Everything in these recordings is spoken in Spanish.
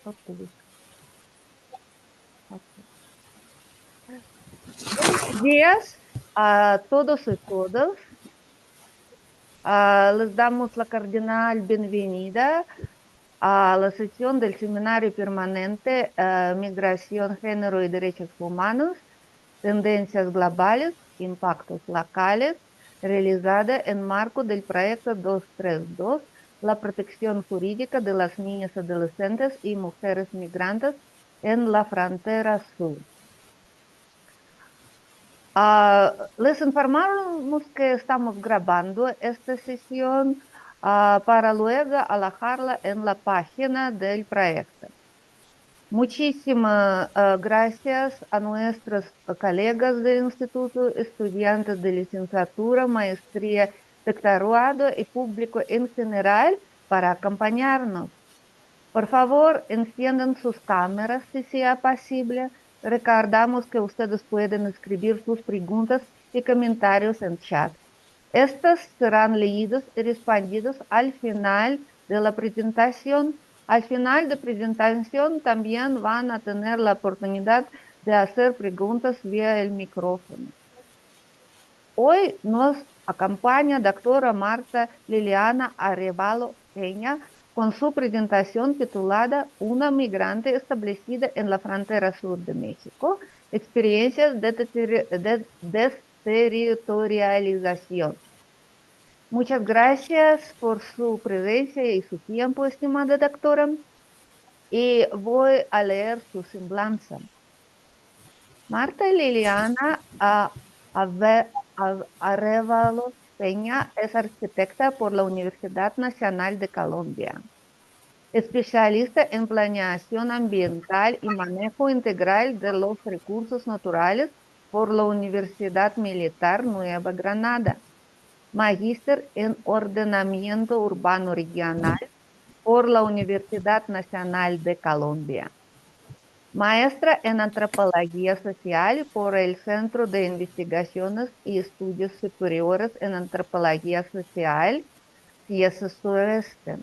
Buenos días a todos y todas. Les damos la cordial bienvenida a la sesión del Seminario Permanente Migración, Género y Derechos Humanos, Tendencias Globales, Impactos Locales, realizada en marco del proyecto 232, la protección jurídica de las niñas, adolescentes y mujeres migrantes en la frontera sur. Les informamos que estamos grabando esta sesión para luego alojarla en la página del proyecto. Muchísimas gracias a nuestros colegas del instituto, estudiantes de licenciatura, maestría, doctorado y público en general para acompañarnos. Por favor, enciendan sus cámaras si sea posible. Recordamos que ustedes pueden escribir sus preguntas y comentarios en chat. Estas serán leídos y respondidos al final de la presentación. Al final de presentación también van a tener la oportunidad de hacer preguntas vía el micrófono. Hoy nos acompaña doctora Marta Liliana Arevalo Peña con su presentación titulada Una migrante establecida en la frontera sur de México, experiencias de desterritorialización. Muchas gracias por su presencia y su tiempo, estimada doctora, y voy a leer su semblanza. Marta Liliana Arévalo Peña es arquitecta por la Universidad Nacional de Colombia, especialista en planeación ambiental y manejo integral de los recursos naturales por la Universidad Militar Nueva Granada, magíster en ordenamiento urbano regional por la Universidad Nacional de Colombia. Maestra en Antropología Social por el Centro de Investigaciones y Estudios Superiores en Antropología Social, Ciencias Sureste.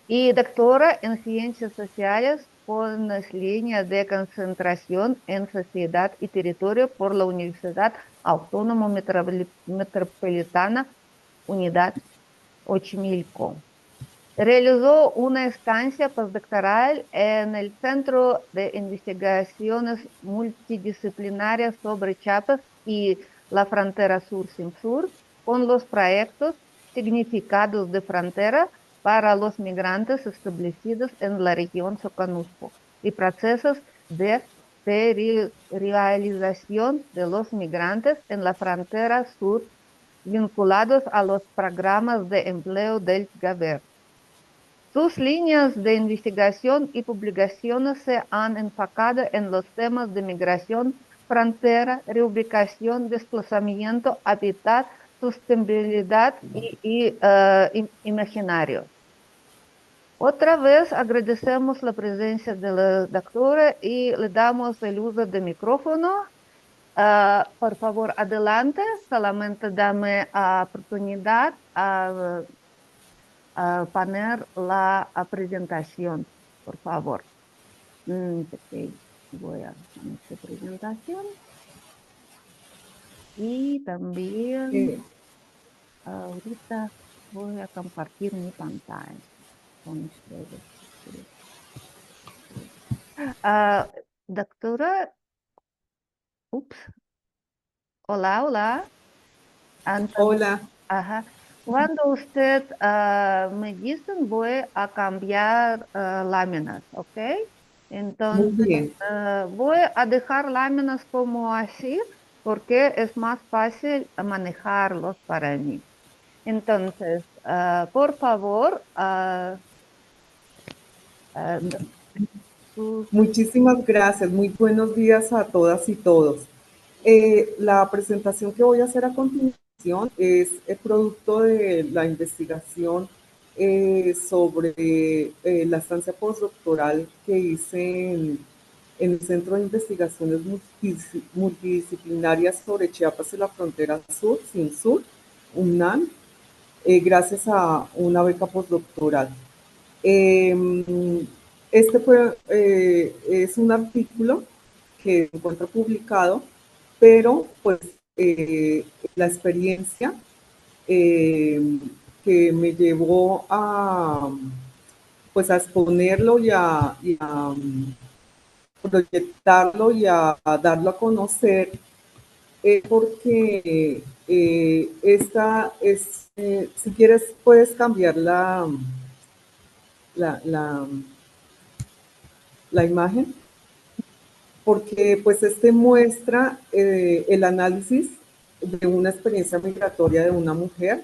Y doctora en Ciencias Sociales con las líneas de concentración en Sociedad y Territorio por la Universidad Autónoma Metropolitana Unidad Xochimilco. Realizó una estancia postdoctoral en el Centro de Investigaciones Multidisciplinarias sobre Chiapas y la Frontera Sur-Sur con los proyectos Significados de Frontera para los migrantes establecidos en la región Soconusco y procesos de realización de los migrantes en la frontera sur vinculados a los programas de empleo del gobierno. Sus líneas de investigación y publicaciones se han enfocado en los temas de migración, frontera, reubicación, desplazamiento, hábitat, sostenibilidad y imaginario. Otra vez agradecemos la presencia de la doctora y le damos el uso del micrófono. Por favor, adelante. Solamente dame oportunidad a poner la presentación, por favor. Voy a esta presentación. Y también ahorita voy a compartir mi pantalla con ustedes. Doctora, hola, hola. Hola. Ajá. Cuando usted me dicen, voy a cambiar láminas, ¿ok? Muy Entonces, bien. voy a dejar láminas como así porque es más fácil manejarlos para mí. Entonces, por favor, Muchísimas gracias. Muy buenos días a todas y todos. La presentación que voy a hacer a continuación es el producto de la investigación sobre la estancia postdoctoral que hice en el Centro de Investigaciones Multidisciplinarias sobre Chiapas y la Frontera Sur, CINSUR, UNAM, gracias a una beca postdoctoral. Es un artículo que se encuentra publicado, pero pues la experiencia eh, que me llevó a, pues, a exponerlo y a proyectarlo y a darlo a conocer, porque esta es, si quieres puedes cambiar la, la, la imagen, porque pues este muestra el análisis de una experiencia migratoria de una mujer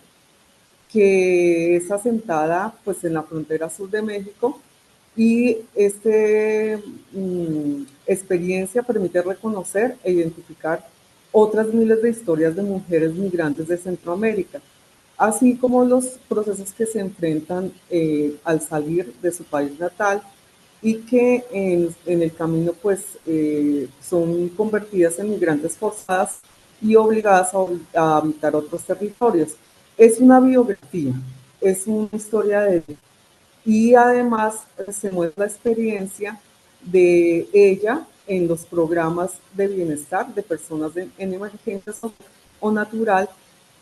que es asentada pues en la frontera sur de México, y esta experiencia permite reconocer e identificar otras miles de historias de mujeres migrantes de Centroamérica, así como los procesos que se enfrentan al salir de su país natal y que en el camino pues son convertidas en migrantes forzadas y obligadas a habitar otros territorios. Es una biografía, es una historia de vida, y además se muestra la experiencia de ella en los programas de bienestar de personas en emergencia o natural,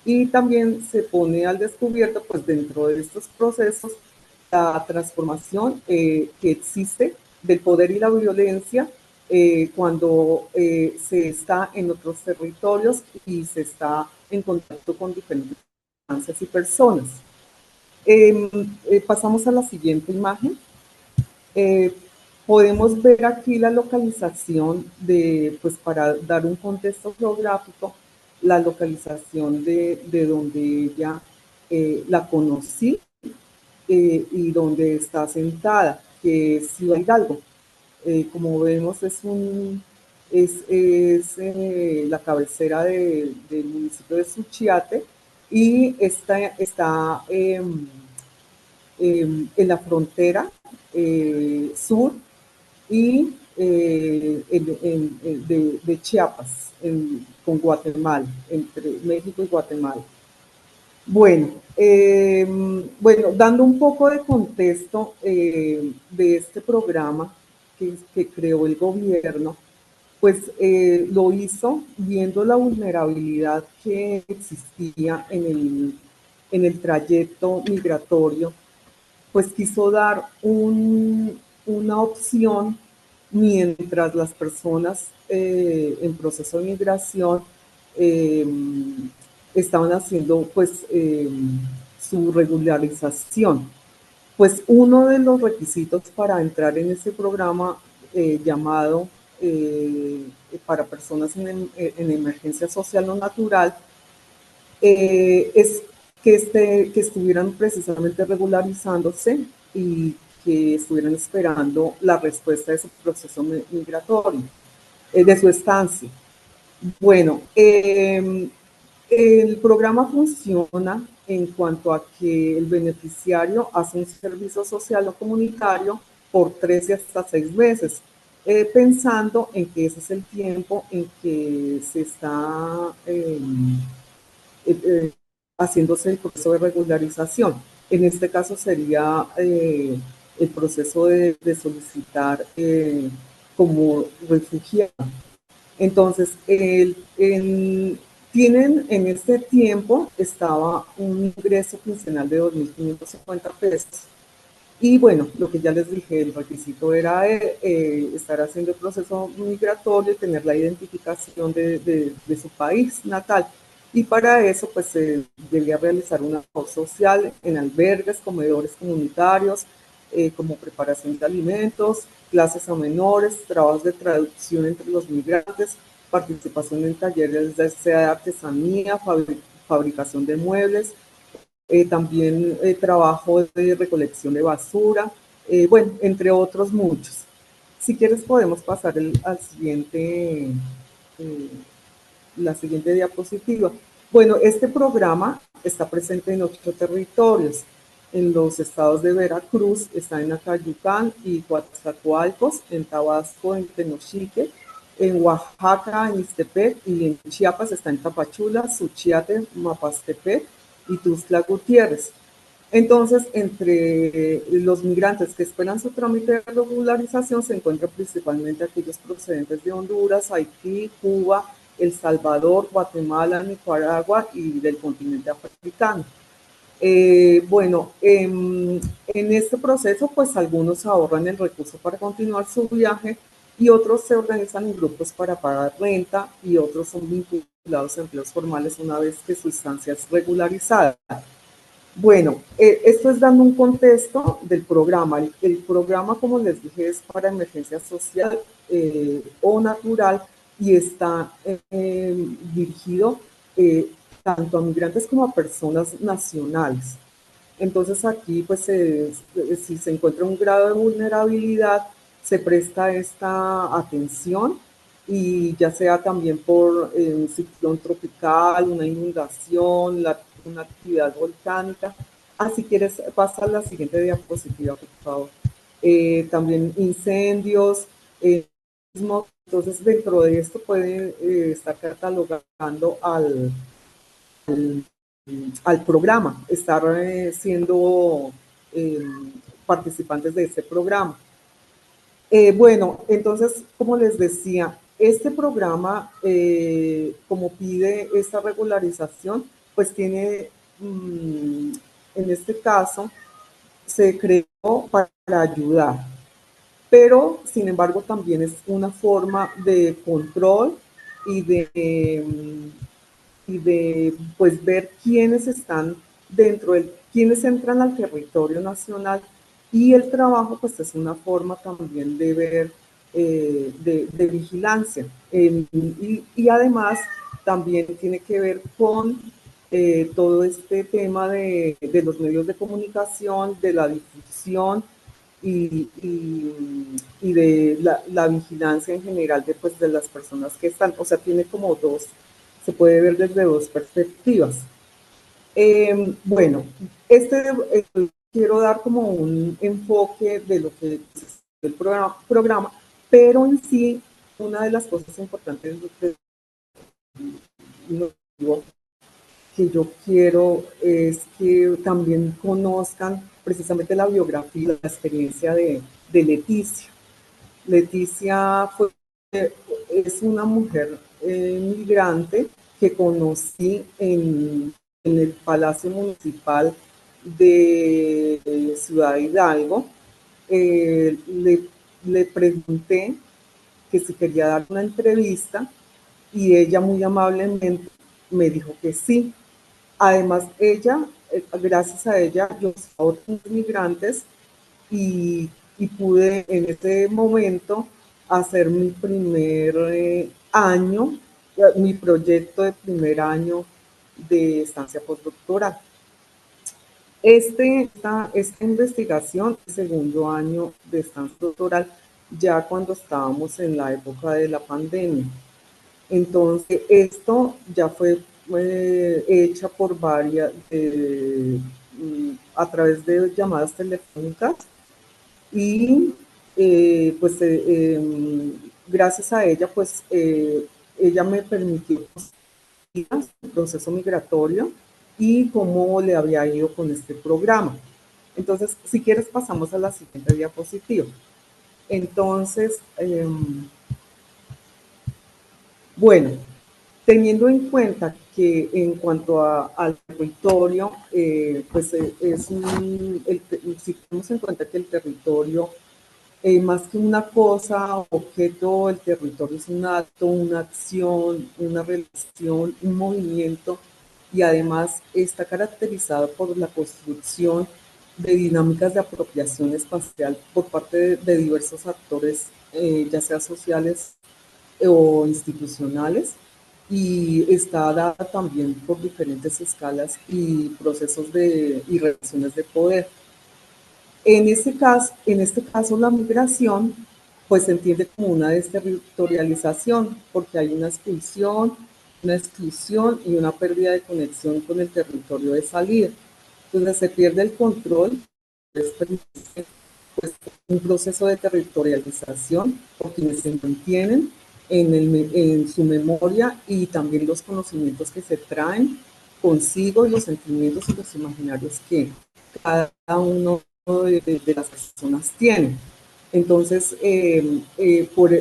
y también se pone al descubierto pues dentro de estos procesos la transformación que existe del poder y la violencia cuando se está en otros territorios y se está en contacto con diferentes instancias y personas. Pasamos a la siguiente imagen. Eh, Podemos ver aquí la localización de, pues para dar un contexto geográfico, la localización de donde ella la conocí y donde está sentada, que es Ciudad Hidalgo. Como vemos, es la cabecera del municipio de Suchiate, y está en la frontera sur y de Chiapas con Guatemala, entre México y Guatemala. Bueno, dando un poco de contexto de este programa que creó el gobierno, pues lo hizo viendo la vulnerabilidad que existía en el trayecto migratorio, pues quiso dar una opción mientras las personas en proceso de migración eh, estaban haciendo pues su regularización. Pues uno de los requisitos para entrar en ese programa llamado para personas en emergencia social o natural es que estuvieran precisamente regularizándose y que estuvieran esperando la respuesta de su proceso migratorio, de su estancia. Bueno, el programa funciona en cuanto a que el beneficiario hace un servicio social o comunitario por 13 hasta 6 meses, pensando en que ese es el tiempo en que se está eh, haciéndose el proceso de regularización. En este caso sería el proceso de solicitar como refugiado. Entonces, tienen en este tiempo, estaba un ingreso quincenal de 2.550 pesos. Y bueno, lo que ya les dije, el requisito era estar haciendo el proceso migratorio y tener la identificación de su país natal. Y para eso, pues se debía realizar una labor social en albergues, comedores comunitarios, como preparación de alimentos, clases a menores, trabajos de traducción entre los migrantes, participación en talleres sea de artesanía, fabricación de muebles, también trabajo de recolección de basura, bueno, entre otros muchos. Si quieres podemos pasar al siguiente, eh, la siguiente diapositiva. Bueno, este programa está presente en 8 territorios. En los estados de Veracruz, está en Acayucán y Coatzacoalcos, en Tabasco, en Tenochtitlán, en Oaxaca, en Ixtepec, y en Chiapas está en Tapachula, Suchiate, Mapastepec y Tuxtla Gutiérrez. Entonces, entre los migrantes que esperan su trámite de regularización se encuentran principalmente aquellos procedentes de Honduras, Haití, Cuba, El Salvador, Guatemala, Nicaragua y del continente africano. Bueno, en este proceso, pues algunos ahorran el recurso para continuar su viaje y otros se organizan en grupos para pagar renta y otros son vinculados a empleos formales una vez que su estancia es regularizada. Bueno, esto es dando un contexto del programa. El programa, como les dije, es para emergencia social o natural y está dirigido tanto a migrantes como a personas nacionales. Entonces aquí, pues, si se encuentra un grado de vulnerabilidad, se presta esta atención y ya sea también por un ciclón tropical, una inundación, una actividad volcánica. Ah, si quieres, pasa a la siguiente diapositiva, por favor. También incendios. Entonces, dentro de esto puede estar catalogando al programa, estar siendo eh, participantes de este programa. Bueno, entonces, como les decía, este programa, como pide esta regularización, pues tiene, en este caso, se creó para ayudar, pero sin embargo también es una forma de control y de pues ver quiénes están dentro del, quiénes entran al territorio nacional y el trabajo pues es una forma también de ver, de vigilancia y además también tiene que ver con todo este tema de los medios de comunicación, de la difusión y de la vigilancia en general de, pues, de las personas que están, o sea, tiene como dos, se puede ver desde dos perspectivas. Bueno, quiero dar como un enfoque de lo que es el programa, pero en sí, una de las cosas importantes que yo quiero es que también conozcan precisamente la biografía, la experiencia de Leticia. Leticia es una mujer migrante que conocí en el Palacio Municipal de Ciudad Hidalgo. Eh, le, le pregunté que si quería dar una entrevista y ella muy amablemente me dijo que sí. Además, ella, gracias a ella, yo estaba a otros migrantes y pude en ese momento hacer mi primer año, mi proyecto de primer año de estancia postdoctoral. Esta investigación, segundo año de estancia doctoral, ya cuando estábamos en la época de la pandemia. Entonces, esto ya fue hecha por a través de llamadas telefónicas y pues gracias a ella, pues ella me permitió el proceso migratorio y cómo le había ido con este programa. Entonces, si quieres, pasamos a la siguiente diapositiva. Entonces, bueno, teniendo en cuenta que en cuanto al territorio, pues si tenemos en cuenta que el territorio, más que una cosa, objeto, el territorio es un acto, una acción, una relación, un movimiento, y además está caracterizado por la construcción de dinámicas de apropiación espacial por parte de diversos actores, ya sea sociales o institucionales, y está dada también por diferentes escalas y procesos y relaciones de poder. En este caso, la migración pues se entiende como una desterritorialización, porque hay una expulsión, una exclusión y una pérdida de conexión con el territorio de salida. Entonces se pierde el control, pues, un proceso de territorialización por quienes se mantienen en su memoria y también los conocimientos que se traen consigo y los sentimientos y los imaginarios que cada uno de las personas tiene. Entonces, por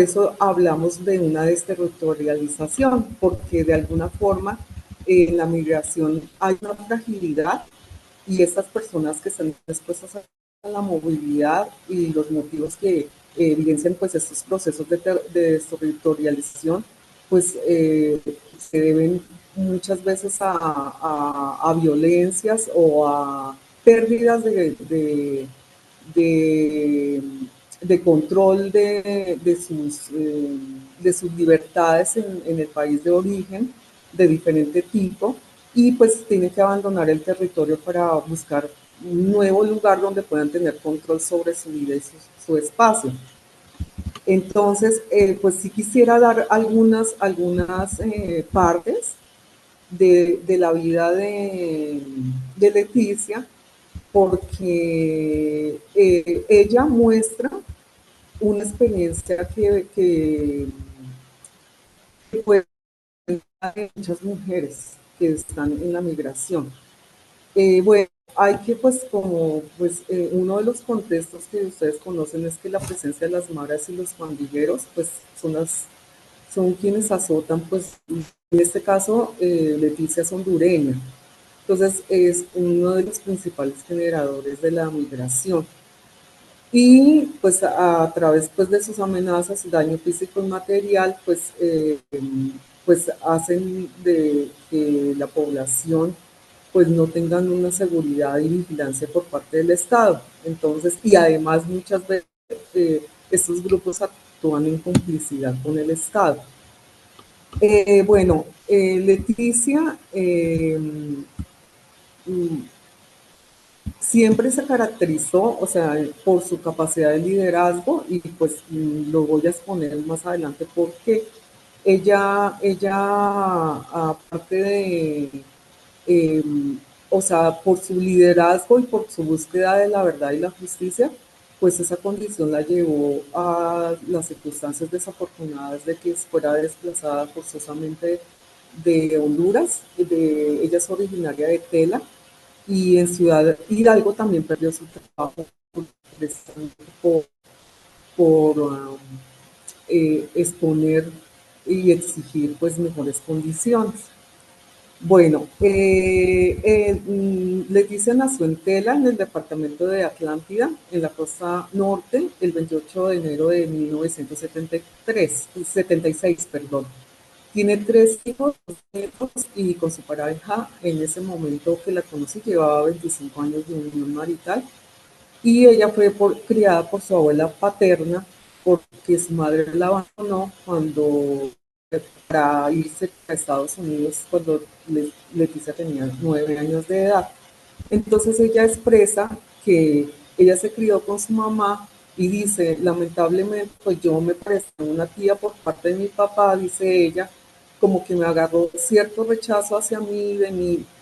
eso hablamos de una desterritorialización, porque de alguna forma en la migración hay una fragilidad y estas personas que están expuestas a la movilidad y los motivos que evidencian pues estos procesos de desterritorialización, pues se deben muchas veces a violencias o a pérdidas de, de control de sus libertades en el país de origen de diferente tipo y pues tienen que abandonar el territorio para buscar un nuevo lugar donde puedan tener control sobre su vida y su espacio. Entonces, pues sí quisiera dar algunas partes de la vida de Leticia, porque ella muestra una experiencia que puede tener muchas mujeres que están en la migración. Bueno, hay que uno de los contextos que ustedes conocen es que la presencia de las maras y los pandilleros pues son quienes azotan, pues en este caso Leticia es hondureña, entonces es uno de los principales generadores de la migración y pues a través pues de sus amenazas, daño físico y material, pues hacen de que la población pues no tengan una seguridad y vigilancia por parte del Estado. Entonces, y además muchas veces estos grupos actúan en complicidad con el Estado. Leticia siempre se caracterizó, o sea, por su capacidad de liderazgo y pues lo voy a exponer más adelante porque ella aparte de, eh, o sea, por su liderazgo y por su búsqueda de la verdad y la justicia, pues esa condición la llevó a las circunstancias desafortunadas de que fuera desplazada forzosamente de Honduras. Ella es originaria de Tela y en Ciudad Hidalgo también perdió su trabajo por, por exponer y exigir pues mejores condiciones. Bueno, Leticia nació en Tela, en el departamento de Atlántida, en la costa norte, el 28 de enero de 1976, perdón. Tiene 3 hijos y con su pareja en ese momento que la conocí llevaba 25 años de unión marital y ella fue criada por su abuela paterna porque su madre la abandonó cuando para irse a Estados Unidos cuando Leticia tenía 9 años de edad. Entonces ella expresa que ella se crió con su mamá y dice, lamentablemente, pues yo me parecí una tía por parte de mi papá, dice ella, como que me agarró cierto rechazo hacia mí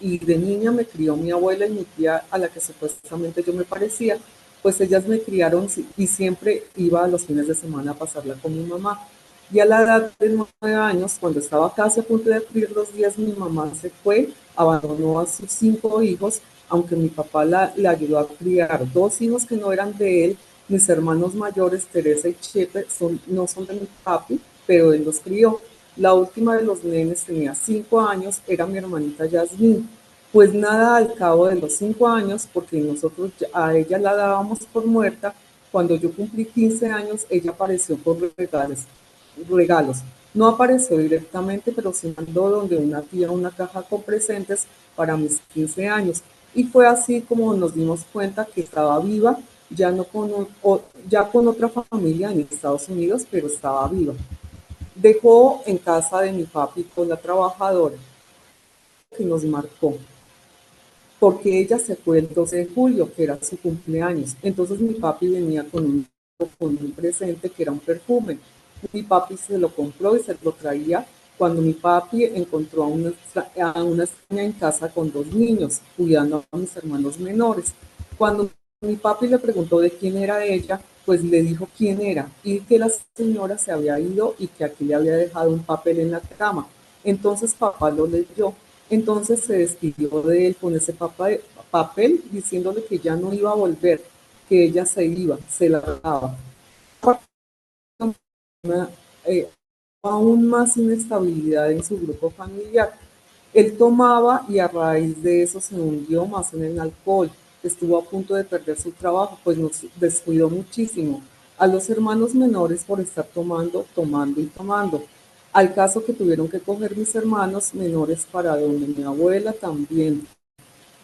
y de niña me crió mi abuela y mi tía a la que supuestamente yo me parecía, pues ellas me criaron y siempre iba a los fines de semana a pasarla con mi mamá. Y a la edad de 9 años, cuando estaba casi a punto de cumplir los 10, mi mamá se fue, abandonó a sus 5 hijos, aunque mi papá le ayudó a criar 2 hijos que no eran de él. Mis hermanos mayores, Teresa y Chepe, no son de mi papi, pero él los crió. La última de los nenes tenía 5 años, era mi hermanita Yasmín. Pues nada, al cabo de los 5 años, porque nosotros a ella la dábamos por muerta, cuando yo cumplí 15 años, ella apareció por regalos. No apareció directamente, pero sí mandó donde una tía una caja con presentes para mis 15 años. Y fue así como nos dimos cuenta que estaba viva, ya, no ya con otra familia en Estados Unidos, pero estaba viva. Dejó en casa de mi papi con la trabajadora que nos marcó, porque ella se fue el 12 de julio, que era su cumpleaños. Entonces mi papi venía con un presente que era un perfume. Mi papi se lo compró y se lo traía cuando mi papi encontró a una extraña en casa con 2 niños, cuidando a mis hermanos menores. Cuando mi papi le preguntó de quién era ella, pues le dijo quién era y que la señora se había ido y que aquí le había dejado un papel en la cama. Entonces papá lo leyó. Entonces se despidió de él con ese papel diciéndole que ya no iba a volver, que ella se iba, se largaba. Una, eh, aún más inestabilidad en su grupo familiar. Él tomaba y a raíz de eso se hundió más en el alcohol. Estuvo a punto de perder su trabajo, pues nos descuidó muchísimo a los hermanos menores por estar tomando, tomando y tomando. Al caso que tuvieron que coger mis hermanos menores para donde mi abuela también.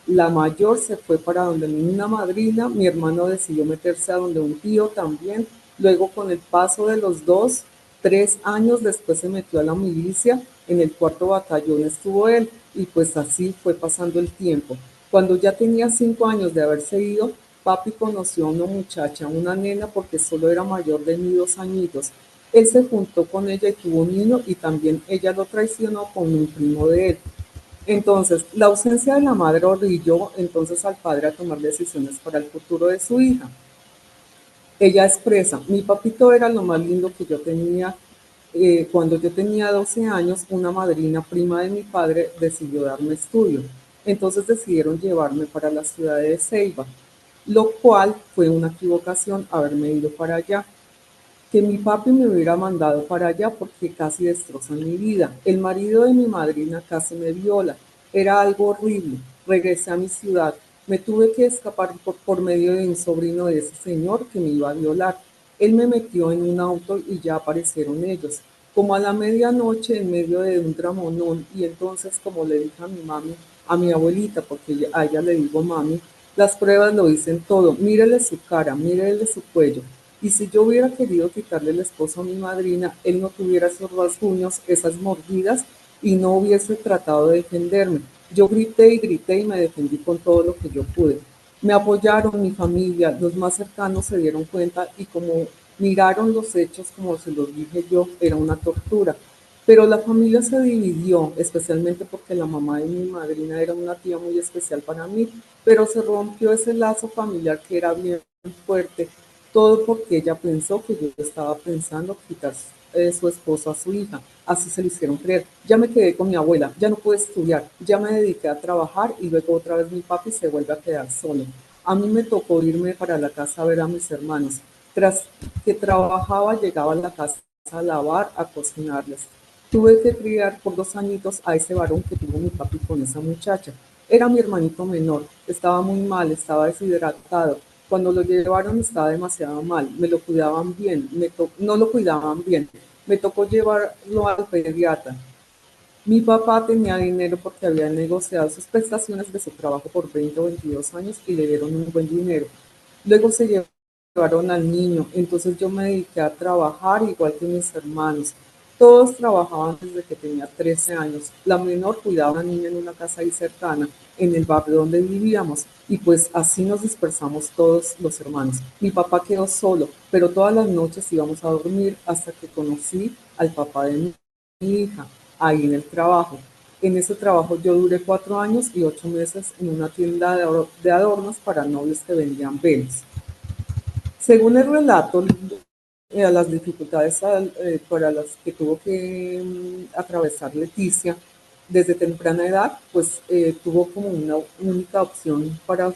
La mayor se fue para donde una madrina, mi hermano decidió meterse a donde un tío también. Luego, con el paso de los 2, 3 años después se metió a la milicia, en el 4.º batallón estuvo él y pues así fue pasando el tiempo. Cuando ya tenía 5 años de haberse ido, papi conoció a una muchacha, una nena, porque solo era mayor de mí 2 añitos. Él se juntó con ella y tuvo un niño y también ella lo traicionó con un primo de él. Entonces, la ausencia de la madre orilló entonces al padre a tomar decisiones para el futuro de su hija. Ella expresa, mi papito era lo más lindo que yo tenía. Cuando yo tenía 12 años, una madrina prima de mi padre decidió darme estudio. Entonces decidieron llevarme para la ciudad de Ceiba, lo cual fue una equivocación haberme ido para allá, que mi papi me hubiera mandado para allá porque casi destrozan mi vida. El marido de mi madrina casi me viola. Era algo horrible. Regresé a mi ciudad. Me tuve que escapar por medio de un sobrino de ese señor que me iba a violar. Él me metió en un auto y ya aparecieron ellos. Como a la medianoche en medio de un dramonón y entonces como le dije a mi mami, a mi abuelita, porque a ella le digo mami, las pruebas lo dicen todo. Mírele su cara, mírele su cuello. Y si yo hubiera querido quitarle el esposo a mi madrina, él no tuviera esos rasguños, esas mordidas y no hubiese tratado de defenderme. Yo grité y me defendí con todo lo que yo pude. Me apoyaron mi familia, los más cercanos se dieron cuenta y como miraron los hechos, como se los dije yo, era una tortura. Pero la familia se dividió, especialmente porque la mamá de mi madrina era una tía muy especial para mí, pero se rompió ese lazo familiar que era bien fuerte, todo porque ella pensó que yo estaba pensando quitar su esposo a su hija. Así se lo hicieron creer. Ya me quedé con mi abuela, ya no pude estudiar, ya me dediqué a trabajar y luego otra vez mi papi se vuelve a quedar solo. A mí me tocó irme para la casa a ver a mis hermanos. Tras que trabajaba, llegaba a la casa a lavar, a cocinarles. Tuve que criar por 2 añitos a ese varón que tuvo mi papi con esa muchacha. Era mi hermanito menor, estaba muy mal, estaba deshidratado. Cuando lo llevaron estaba demasiado mal, me lo cuidaban bien, no lo cuidaban bien. Me tocó llevarlo al pediatra. Mi papá tenía dinero porque había negociado sus prestaciones de su trabajo por 20 o 22 años y le dieron un buen dinero. Luego se llevaron al niño, entonces yo me dediqué a trabajar igual que mis hermanos. Todos trabajaban desde que tenía 13 años. La menor cuidaba a una niña en una casa ahí cercana, en el barrio donde vivíamos, y pues así nos dispersamos todos los hermanos. Mi papá quedó solo, pero todas las noches íbamos a dormir hasta que conocí al papá de mi hija, ahí en el trabajo. En ese trabajo yo duré 4 años y 8 meses en una tienda de adornos para novios que vendían velas. Según el relato, las dificultades para las que tuvo que atravesar Leticia desde temprana edad, pues tuvo como una única opción para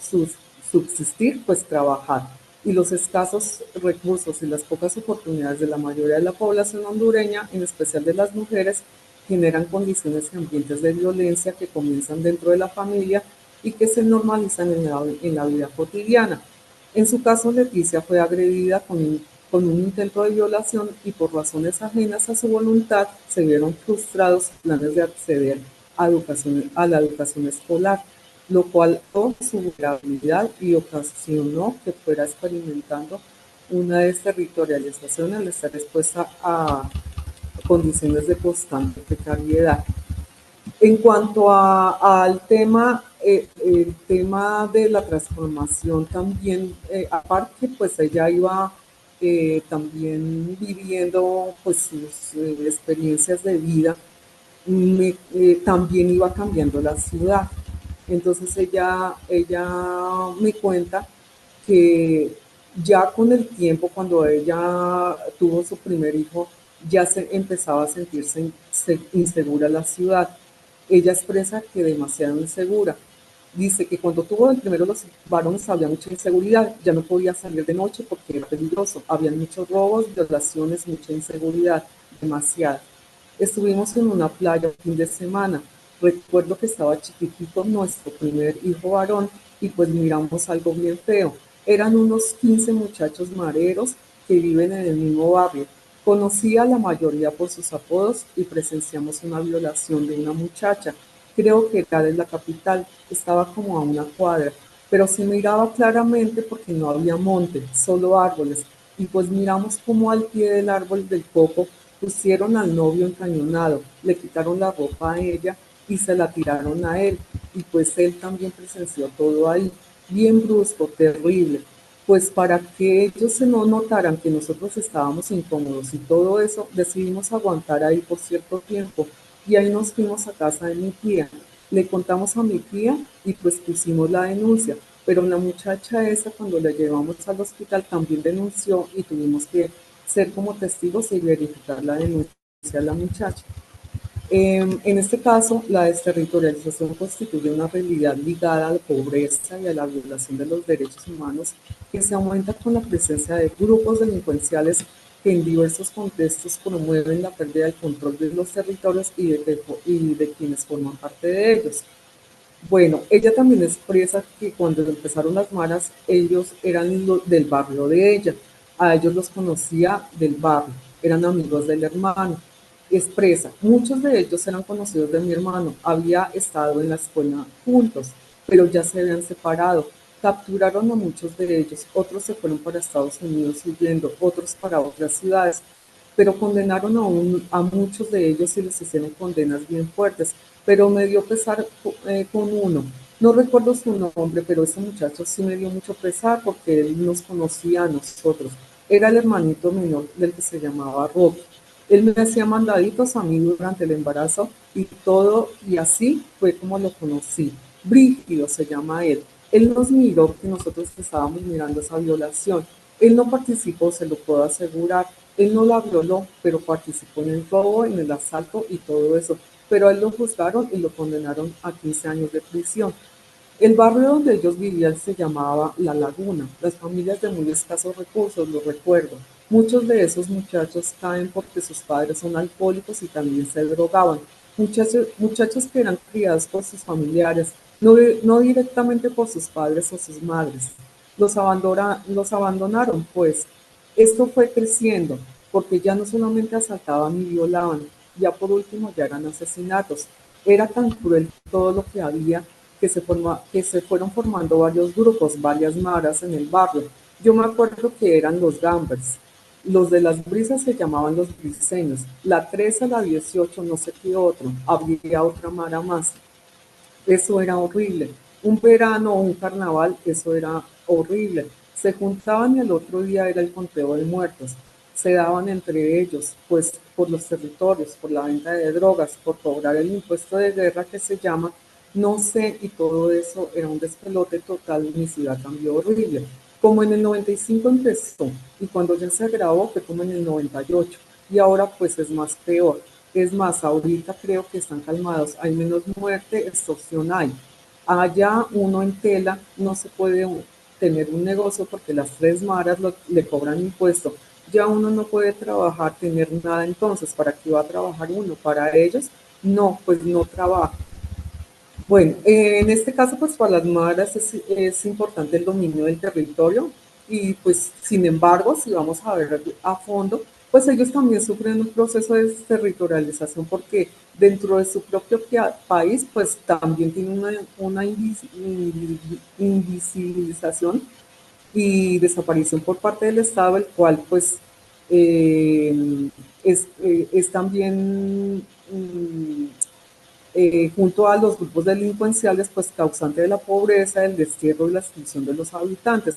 subsistir, pues trabajar. Y los escasos recursos y las pocas oportunidades de la mayoría de la población hondureña, en especial de las mujeres, generan condiciones y ambientes de violencia que comienzan dentro de la familia y que se normalizan en la vida cotidiana. En su caso, Leticia fue agredida con un intento de violación y por razones ajenas a su voluntad se vieron frustrados planes de acceder a la educación escolar, lo cual su vulnerabilidad y ocasionó que fuera experimentando una desterritorialización al estar expuesta a condiciones de constante precariedad. En cuanto al tema, el tema de la transformación también, aparte, pues ella iba también viviendo pues sus experiencias de vida, también iba cambiando la ciudad. Entonces ella me cuenta que ya con el tiempo, cuando ella tuvo su primer hijo, ya se empezaba a sentirse insegura la ciudad. Ella expresa que demasiado insegura. Dice que cuando tuvo el primero los varones había mucha inseguridad, ya no podía salir de noche porque era peligroso, había muchos robos, violaciones, mucha inseguridad, demasiada. Estuvimos en una playa el fin de semana. Recuerdo que estaba chiquitito nuestro primer hijo varón y pues miramos algo bien feo. Eran unos 15 muchachos mareros que viven en el mismo barrio. Conocí a la mayoría por sus apodos y presenciamos una violación de una muchacha. Creo que era de la capital, estaba como a una cuadra, pero se miraba claramente porque no había monte, solo árboles. Y pues miramos como al pie del árbol del coco pusieron al novio encañonado, le quitaron la ropa a ella y se la tiraron a él. Y pues él también presenció todo ahí, bien brusco, terrible. Pues para que ellos se no notaran que nosotros estábamos incómodos y todo eso, decidimos aguantar ahí por cierto tiempo. Y ahí nos fuimos a casa de mi tía. Le contamos a mi tía y pues pusimos la denuncia. Pero la muchacha esa, cuando la llevamos al hospital, también denunció y tuvimos que ser como testigos y verificar la denuncia de la muchacha. En este caso, la desterritorialización constituye una realidad ligada a la pobreza y a la violación de los derechos humanos que se aumenta con la presencia de grupos delincuenciales que en diversos contextos promueven la pérdida del control de los territorios y de quienes forman parte de ellos. Bueno, ella también expresa que cuando empezaron las maras, ellos eran del barrio de ella. A ellos los conocía del barrio, eran amigos del hermano. Expresa, muchos de ellos eran conocidos de mi hermano, había estado en la escuela juntos, pero ya se habían separado. Capturaron a muchos de ellos, otros se fueron para Estados Unidos huyendo, otros para otras ciudades, pero condenaron a muchos de ellos y les hicieron condenas bien fuertes, pero me dio pesar con uno. No recuerdo su nombre, pero ese muchacho sí me dio mucho pesar porque él nos conocía a nosotros. Era el hermanito menor del que se llamaba Rocky. Él me hacía mandaditos a mí durante el embarazo y todo, y así fue como lo conocí. Brígido se llama él. Él nos miró que nosotros estábamos mirando esa violación. Él no participó, se lo puedo asegurar. Él no la violó, pero participó en el robo, en el asalto y todo eso. Pero a él lo juzgaron y lo condenaron a 15 años de prisión. El barrio donde ellos vivían se llamaba La Laguna. Las familias de muy escasos recursos, lo recuerdo. Muchos de esos muchachos caen porque sus padres son alcohólicos y también se drogaban. Muchachos que eran criados por sus familiares, no directamente por sus padres o sus madres. Los abandonaron, pues. Esto fue creciendo, porque ya no solamente asaltaban y violaban, ya por último ya eran asesinatos. Era tan cruel todo lo que había que se fueron formando varios grupos, varias maras en el barrio. Yo me acuerdo que eran los gambers. Los de las brisas se llamaban los briseños. La 13, la 18, no sé qué otro. Habría otra mara más. Eso era horrible. Un verano o un carnaval, eso era horrible. Se juntaban y el otro día era el conteo de muertos. Se daban entre ellos, pues por los territorios, por la venta de drogas, por cobrar el impuesto de guerra que se llama, no sé, y todo eso era un despelote total, mi ciudad cambió horrible. Como en el 95 empezó, y cuando ya se agravó fue como en el 98, y ahora pues es más peor. Es más, ahorita creo que están calmados, hay menos muerte, extorsión hay. Allá uno en tela no se puede tener un negocio porque las tres maras le cobran impuesto. Ya uno no puede trabajar, tener nada entonces, ¿para qué va a trabajar uno? Para ellos, no, pues no trabaja. Bueno, en este caso, pues para las maras es importante el dominio del territorio y pues sin embargo, si vamos a ver a fondo, pues ellos también sufren un proceso de territorialización porque dentro de su propio país, pues también tienen una invisibilización y desaparición por parte del Estado, el cual pues eh, es también junto a los grupos delincuenciales, pues causante de la pobreza, del destierro y la exclusión de los habitantes.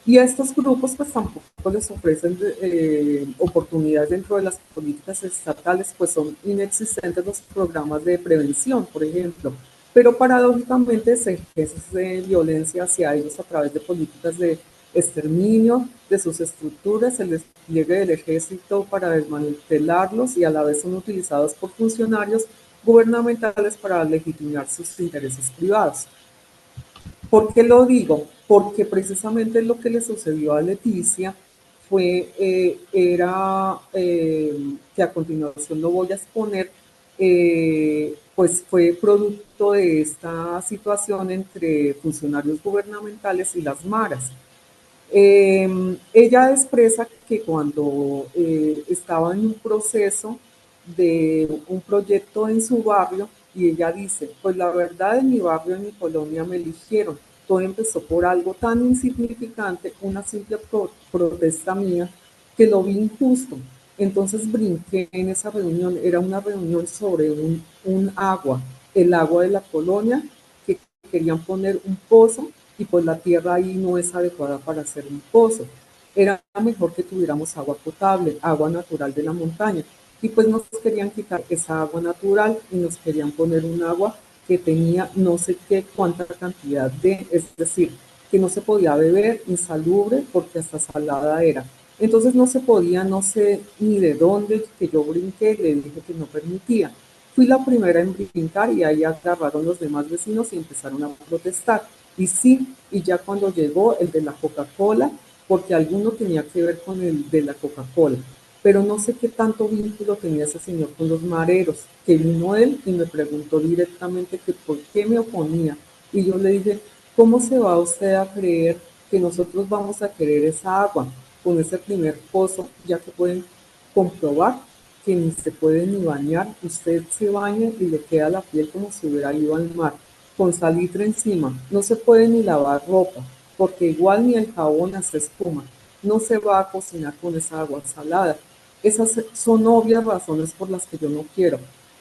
Y a estos grupos pues tampoco les ofrecen oportunidades dentro de las políticas estatales, pues son inexistentes los programas de prevención, por ejemplo. Pero paradójicamente se ejerce violencia hacia ellos a través de políticas de exterminio de sus estructuras, el despliegue del ejército para desmantelarlos y a la vez son utilizados por funcionarios gubernamentales para legitimar sus intereses privados. ¿Por qué lo digo? Porque precisamente lo que le sucedió a Leticia era que a continuación lo voy a exponer, pues fue producto de esta situación entre funcionarios gubernamentales y las maras. Ella expresa que cuando estaba en un proceso de un proyecto en su barrio, y ella dice, pues la verdad en mi barrio, en mi colonia me eligieron. Todo empezó por algo tan insignificante, una simple protesta mía, que lo vi injusto. Entonces brinqué en esa reunión, era una reunión sobre un agua, el agua de la colonia, que querían poner un pozo y pues la tierra ahí no es adecuada para hacer un pozo. Era mejor que tuviéramos agua potable, agua natural de la montaña. Y pues nos querían quitar esa agua natural y nos querían poner un agua que tenía no sé qué cuánta cantidad es decir, que no se podía beber, insalubre, porque hasta salada era. Entonces no se podía, no sé ni de dónde, que yo brinqué, le dije que no permitía. Fui la primera en brincar y ahí agarraron los demás vecinos y empezaron a protestar. Y sí, y ya cuando llegó el de la Coca-Cola, porque alguno tenía que ver con el de la Coca-Cola, pero no sé qué tanto vínculo tenía ese señor con los mareros, que vino él y me preguntó directamente que por qué me oponía. Y yo le dije, ¿cómo se va usted a creer que nosotros vamos a querer esa agua con ese primer pozo, ya que pueden comprobar que ni se puede ni bañar? Usted se baña y le queda la piel como si hubiera ido al mar, con salitre encima. No se puede ni lavar ropa, porque igual ni el jabón hace espuma. No se va a cocinar con esa agua salada. Esas son obvias razones por las que yo no quiero.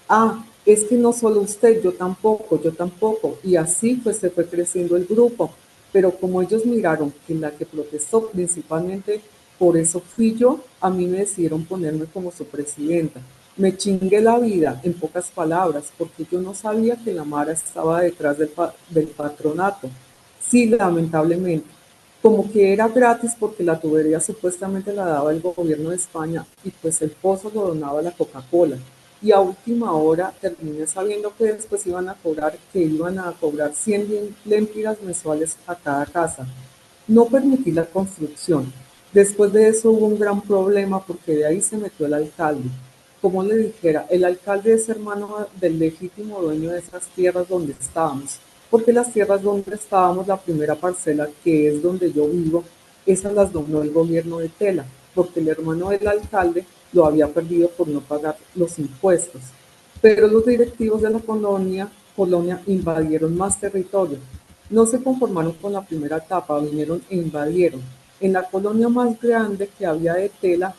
Ah, es que no solo usted, yo tampoco, yo tampoco. Y así pues se fue creciendo el grupo. Pero como ellos miraron que la que protestó principalmente por eso fui yo, a mí me decidieron ponerme como su presidenta. Me chingué la vida, en pocas palabras, porque yo no sabía que la Mara estaba detrás del patronato. Sí, lamentablemente. Como que era gratis porque la tubería supuestamente la daba el gobierno de España y pues el pozo lo donaba la Coca-Cola. Y a última hora terminé sabiendo que después iban a cobrar 100 lempiras mensuales a cada casa. No permití la construcción. Después de eso hubo un gran problema porque de ahí se metió el alcalde. Como le dijera, el alcalde es hermano del legítimo dueño de esas tierras donde estábamos, porque las tierras donde estábamos, la primera parcela, que es donde yo vivo, esas las donó el gobierno de Tela, porque el hermano del alcalde lo había perdido por no pagar los impuestos. Pero los directivos de la colonia invadieron más territorio. No se conformaron con la primera etapa, vinieron e invadieron. En la colonia más grande que había de Tela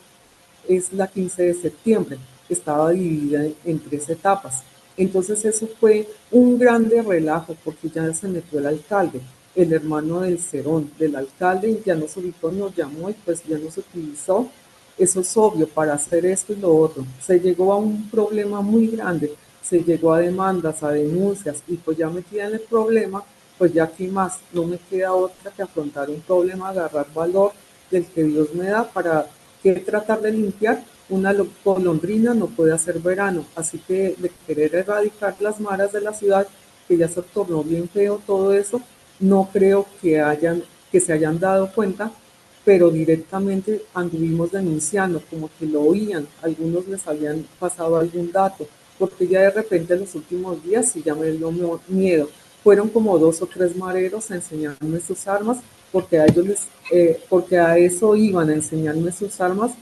es la 15 de septiembre, estaba dividida en 3 etapas. Entonces eso fue un grande relajo porque ya se metió el alcalde, el hermano del Cerón, del alcalde, y ya nos ubicó, nos llamó y pues ya nos utilizó. Eso es obvio para hacer esto y lo otro. Se llegó a un problema muy grande, se llegó a demandas, a denuncias, y pues ya metida en el problema, pues ya aquí más, no me queda otra que afrontar un problema, agarrar valor del que Dios me da para que tratar de limpiar. Una golondrina no puede hacer verano, así que de querer erradicar las maras de la ciudad, que ya se tornó bien feo todo eso, no creo que se hayan dado cuenta, pero directamente anduvimos denunciando, como que lo oían, algunos les habían pasado algún dato, porque ya de repente en los últimos días sí ya me dio miedo. Fueron como 2 o 3 mareros a enseñarme sus armas, porque a eso iban a enseñarme sus armas.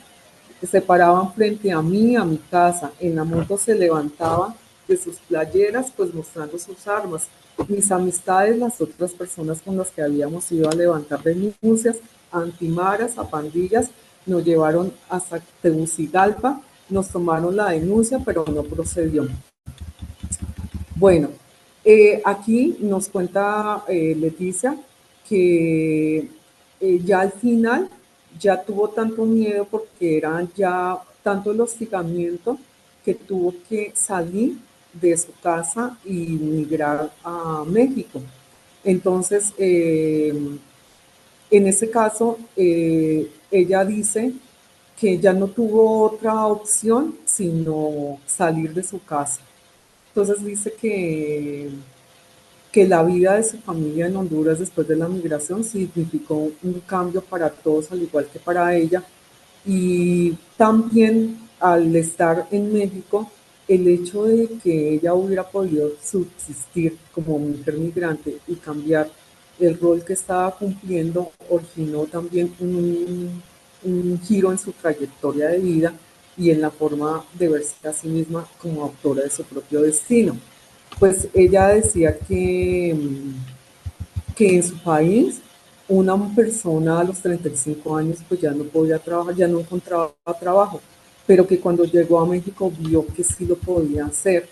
Se paraban frente a mí, a mi casa, en la moto se levantaban de sus playeras, pues mostrando sus armas. Mis amistades, las otras personas con las que habíamos ido a levantar denuncias, a antimaras, a pandillas, nos llevaron hasta Tegucigalpa, nos tomaron la denuncia, pero no procedió. Bueno, aquí nos cuenta Leticia que ya al final ya tuvo tanto miedo porque era ya tanto el hostigamiento que tuvo que salir de su casa y migrar a México. Entonces, en ese caso, ella dice que ya no tuvo otra opción sino salir de su casa. entonces dice que la vida de su familia en Honduras después de la migración significó un cambio para todos, al igual que para ella. Y también al estar en México, el hecho de que ella hubiera podido subsistir como mujer migrante y cambiar el rol que estaba cumpliendo originó también un giro en su trayectoria de vida y en la forma de verse a sí misma como autora de su propio destino. Pues ella decía que en su país una persona a los 35 años pues ya no podía trabajar, ya no encontraba trabajo, pero que cuando llegó a México vio que sí lo podía hacer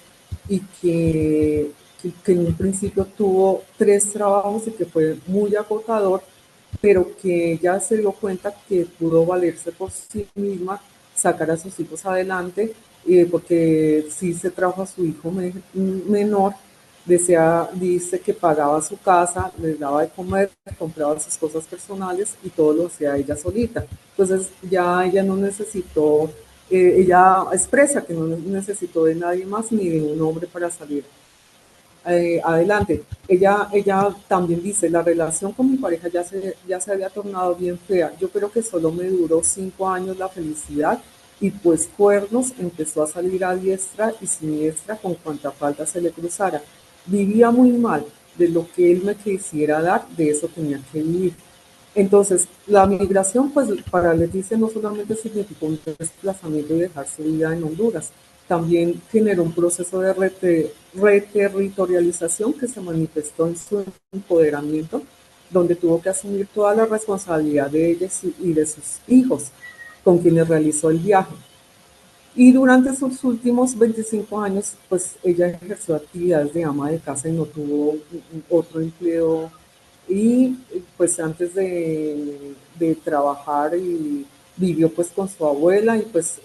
y que en un principio tuvo 3 trabajos y que fue muy agotador, pero que ella se dio cuenta que pudo valerse por sí misma, sacar a sus hijos adelante, porque sí se trajo a su hijo menor, dice que pagaba su casa, les daba de comer, compraba sus cosas personales y todo lo hacía ella solita. Entonces ya ella no necesitó, ella expresa que no necesitó de nadie más ni de un hombre para salir adelante. Ella también dice, la relación con mi pareja ya se había tornado bien fea. Yo creo que solo me duró 5 años la felicidad y pues cuernos empezó a salir a diestra y siniestra con cuanta falta se le cruzara. Vivía muy mal, de lo que él me quisiera dar, de eso tenía que vivir. Entonces, la migración, pues para Leticia no solamente significó un desplazamiento y dejar su vida en Honduras, también generó un proceso de reterritorialización que se manifestó en su empoderamiento, donde tuvo que asumir toda la responsabilidad de ella y de sus hijos, con quienes realizó el viaje. Y durante sus últimos 25 años, pues ella ejerció actividades de ama de casa y no tuvo otro empleo. Y pues antes de trabajar y vivió pues con su abuela y pues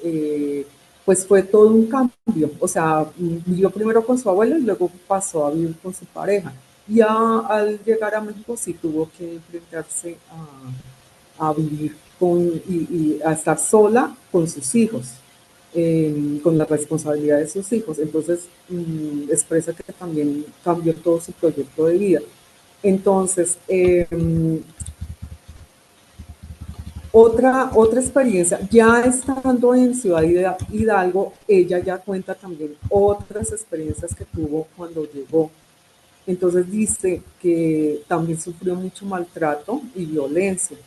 fue todo un cambio. O sea, vivió primero con su abuela y luego pasó a vivir con su pareja. Y al llegar a México sí tuvo que enfrentarse a vivir y a estar sola con sus hijos, con la responsabilidad de sus hijos. Entonces, expresa que también cambió todo su proyecto de vida. Entonces, otra experiencia, ya estando en Ciudad Hidalgo, ella ya cuenta también otras experiencias que tuvo cuando llegó. Entonces dice que también sufrió mucho maltrato y violencia.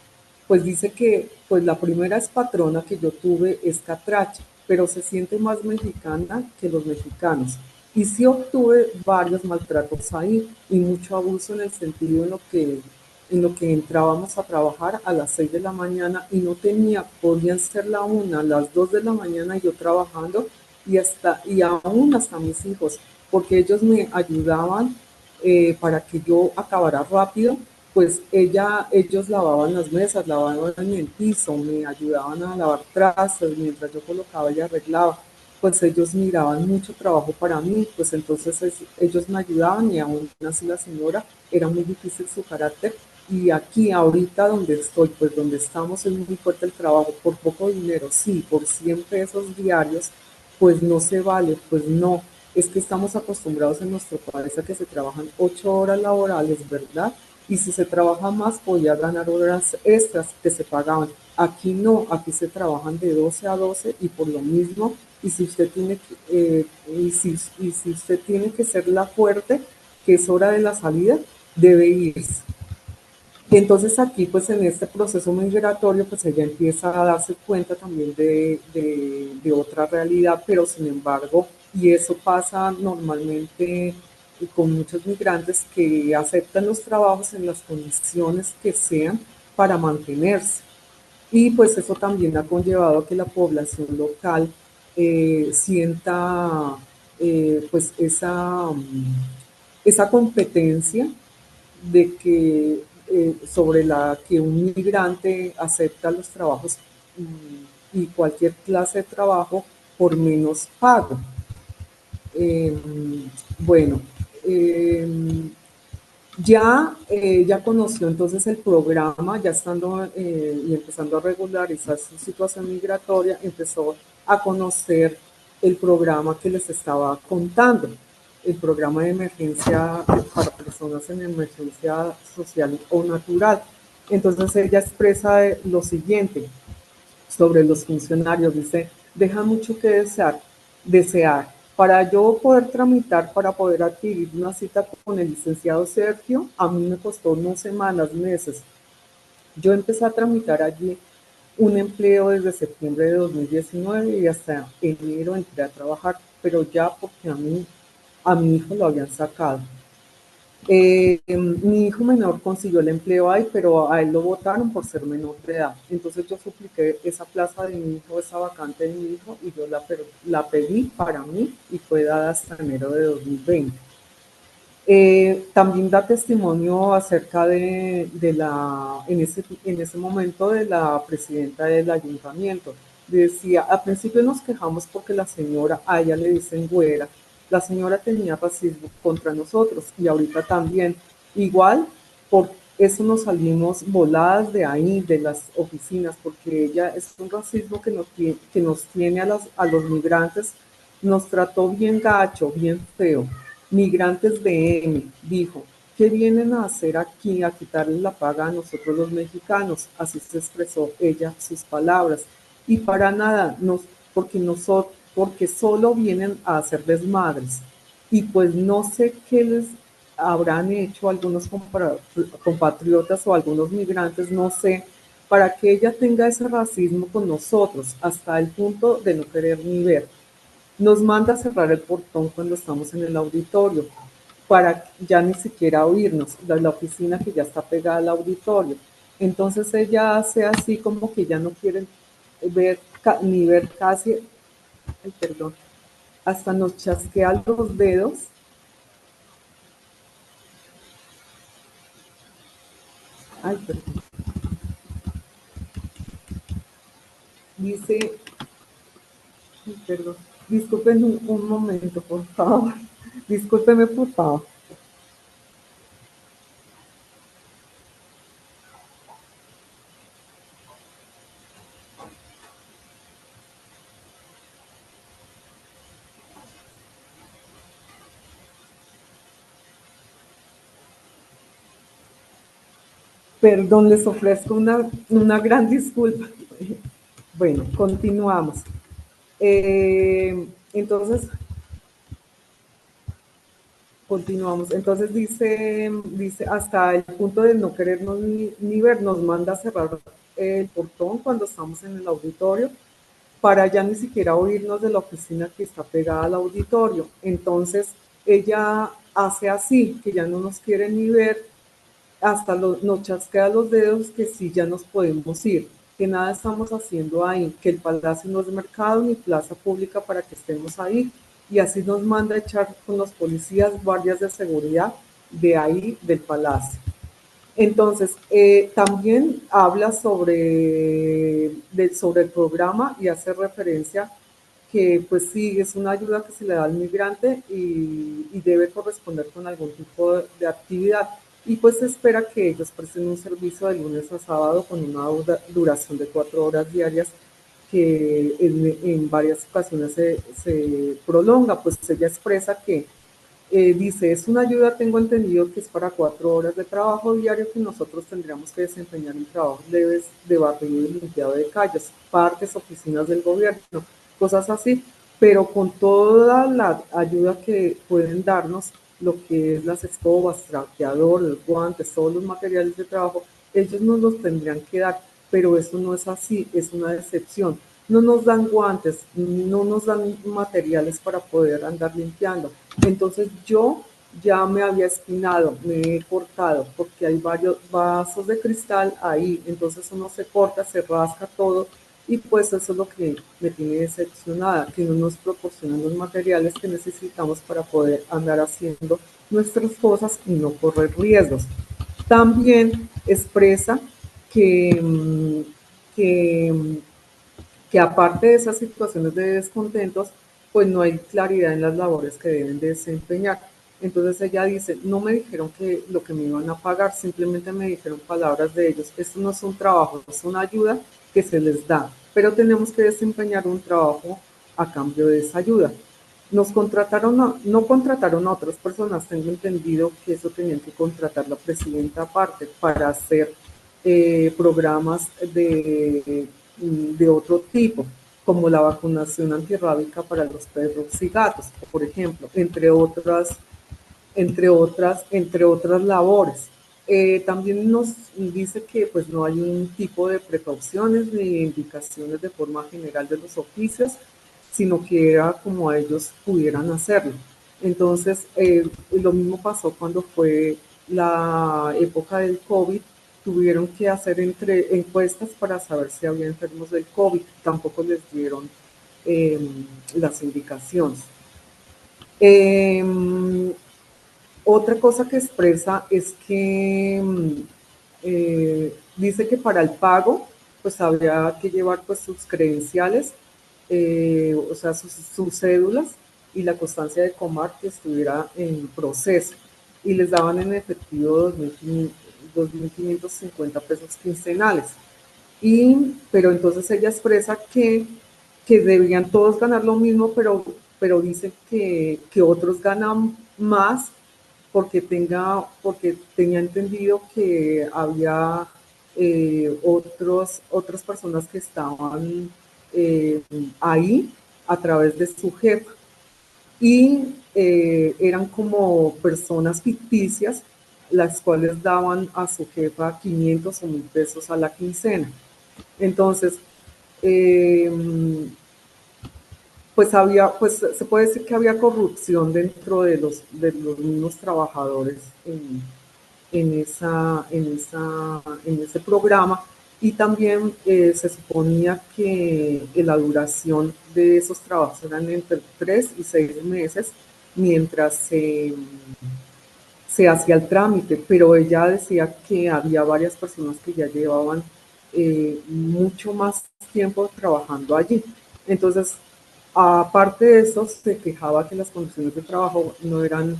Pues dice que pues la primera expatrona que yo tuve es catracha, pero se siente más mexicana que los mexicanos. Y sí obtuve varios maltratos ahí y mucho abuso en el sentido en lo que entrábamos a trabajar a las 6 de la mañana y no tenía, podían ser la 1, las 2 de la mañana y yo trabajando y aún hasta mis hijos, porque ellos me ayudaban para que yo acabara rápido, pues ellos lavaban las mesas, lavaban el piso, me ayudaban a lavar trastes mientras yo colocaba y arreglaba, pues ellos miraban mucho trabajo para mí, pues entonces ellos me ayudaban y aún así la señora era muy difícil su carácter. Y aquí ahorita donde estoy, pues donde estamos es muy fuerte el trabajo, por poco dinero, sí, por 100 pesos diarios, pues no se vale, pues no, es que estamos acostumbrados en nuestro país a que se trabajan 8 horas laborales, ¿verdad? Y si se trabaja más, podía ganar horas extras que se pagaban. Aquí no, aquí se trabajan de 12 a 12 y por lo mismo, y si usted tiene y si usted tiene que ser la fuerte, que es hora de la salida, debe irse. Y entonces aquí, pues en este proceso migratorio, pues ella empieza a darse cuenta también de otra realidad, pero sin embargo, y eso pasa normalmente con muchos migrantes que aceptan los trabajos en las condiciones que sean para mantenerse. Y pues eso también ha conllevado a que la población local sienta pues esa competencia de que sobre la que un migrante acepta los trabajos y cualquier clase de trabajo por menos pago. Eh, bueno, eh, ya conoció entonces el programa, ya estando y empezando a regularizar su situación migratoria, empezó a conocer el programa que les estaba contando. el programa de emergencia para personas en emergencia social o natural. Entonces ella expresa lo siguiente sobre los funcionarios, dice, deja mucho que desear. Para yo poder tramitar, para poder adquirir una cita con el licenciado Sergio, a mí me costó no semanas, meses. Yo empecé a tramitar allí un empleo desde septiembre de 2019 y hasta enero entré a trabajar, pero ya porque a mi hijo lo habían sacado. Mi hijo menor consiguió el empleo ahí, pero a él lo votaron por ser menor de edad. Entonces yo supliqué esa plaza de mi hijo, esa vacante de mi hijo, y yo la pedí para mí y fue dada hasta enero de 2020. También da testimonio acerca en ese momento de la presidenta del ayuntamiento. Decía, al principio nos quejamos porque la señora, a ella le dicen güera, la señora tenía racismo contra nosotros y ahorita también. Igual, por eso nos salimos voladas de ahí, de las oficinas, porque ella es un racismo que nos tiene a los migrantes, nos trató bien gacho, bien feo. Migrantes de M, dijo, ¿qué vienen a hacer aquí, a quitarles la paga a nosotros los mexicanos? Así se expresó ella sus palabras. Y para nada, porque solo vienen a hacer desmadres. Y pues no sé qué les habrán hecho algunos compatriotas o algunos migrantes, no sé, para que ella tenga ese racismo con nosotros, hasta el punto de no querer ni ver. Nos manda a cerrar el portón cuando estamos en el auditorio para ya ni siquiera oírnos, la oficina que ya está pegada al auditorio. Entonces ella hace así como que ya no quiere ver ni ver casi, ay, perdón, hasta nos chasquea los dedos. Ay, perdón. Dice, ay, perdón, disculpen un momento, por favor. Discúlpeme, por favor. Perdón, les ofrezco una gran disculpa. Bueno, continuamos. Entonces, continuamos. Entonces dice, hasta el punto de no querernos ni ver, nos manda a cerrar el portón cuando estamos en el auditorio para ya ni siquiera oírnos de la oficina que está pegada al auditorio. Entonces, ella hace así, que ya no nos quiere ni ver, hasta nos chasquea los dedos que sí ya nos podemos ir, que nada estamos haciendo ahí, que el palacio no es mercado ni plaza pública para que estemos ahí, y así nos manda a echar con los policías, guardias de seguridad de ahí del palacio. Entonces, también habla sobre el programa y hace referencia que pues sí, es una ayuda que se le da al migrante y debe corresponder con algún tipo de actividad. Y pues se espera que ellos presten un servicio de lunes a sábado con una duración de 4 horas diarias que en varias ocasiones se prolonga. Pues ella expresa que dice, es una ayuda, tengo entendido que es para 4 horas de trabajo diario que nosotros tendríamos que desempeñar en trabajos leves de barrido y limpiado de calles, parques, oficinas del gobierno, cosas así, pero con toda la ayuda que pueden darnos, lo que es las escobas, traqueadores, guantes, todos los materiales de trabajo, ellos nos los tendrían que dar, pero eso no es así, es una excepción. No nos dan guantes, no nos dan materiales para poder andar limpiando. Entonces yo ya me había espinado, me he cortado, porque hay varios vasos de cristal ahí, entonces uno se corta, se rasca todo, y pues eso es lo que me tiene decepcionada, que no nos proporcionan los materiales que necesitamos para poder andar haciendo nuestras cosas y no correr riesgos. También expresa que, que que aparte de esas situaciones de descontentos, pues no hay claridad en las labores que deben desempeñar. Entonces ella dice, no me dijeron que lo que me iban a pagar, simplemente me dijeron palabras de ellos. Esto no es un trabajo, es una ayuda que se les da, pero tenemos que desempeñar un trabajo a cambio de esa ayuda. nos contrataron, no contrataron a otras personas, tengo entendido que eso tenían que contratar la presidenta aparte para hacer programas de otro tipo, como la vacunación antirrábica para los perros y gatos, por ejemplo, entre otras labores. También nos dice que pues no hay un tipo de precauciones ni indicaciones de forma general de los oficios, sino que era como ellos pudieran hacerlo. Entonces, lo mismo pasó cuando fue la época del COVID, tuvieron que hacer encuestas para saber si había enfermos del COVID, tampoco les dieron eh, las indicaciones. Eh, Otra cosa que expresa es que dice que para el pago pues habría que llevar pues sus credenciales, o sea, sus cédulas y la constancia de Comar que estuviera en proceso. Y les daban en efectivo 2.550 pesos quincenales. Pero entonces ella expresa que debían todos ganar lo mismo, pero dice que otros ganan más porque tenía entendido que había otras personas que estaban eh, ahí a través de su jefe y eran como personas ficticias las cuales daban a su jefa 500 o 1,000 pesos a la quincena. Entonces, eh, pues se puede decir que había corrupción dentro de los mismos trabajadores en ese programa y también se suponía que la duración de esos trabajos eran entre 3 y 6 meses mientras se hacía el trámite, pero ella decía que había varias personas que ya llevaban mucho más tiempo trabajando allí. Entonces, aparte de eso, se quejaba que las condiciones de trabajo no eran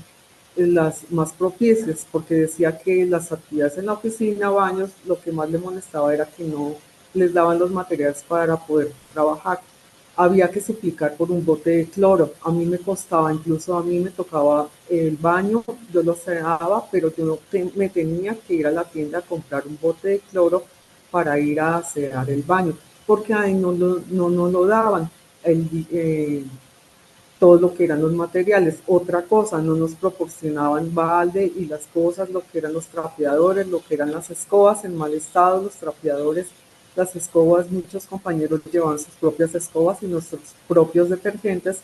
las más propicias, porque decía que las actividades en la oficina, baños, lo que más le molestaba era que no les daban los materiales para poder trabajar. Había que suplicar por un bote de cloro. A mí me costaba, incluso a mí me tocaba el baño, yo lo cerraba, pero yo me tenía que ir a la tienda a comprar un bote de cloro para ir a cerrar el baño, porque ahí no lo daban. El, todo lo que eran los materiales. Otra cosa, no nos proporcionaban balde y las cosas, lo que eran los trapeadores, lo que eran las escobas en mal estado, los trapeadores, las escobas, muchos compañeros llevaban sus propias escobas y nuestros propios detergentes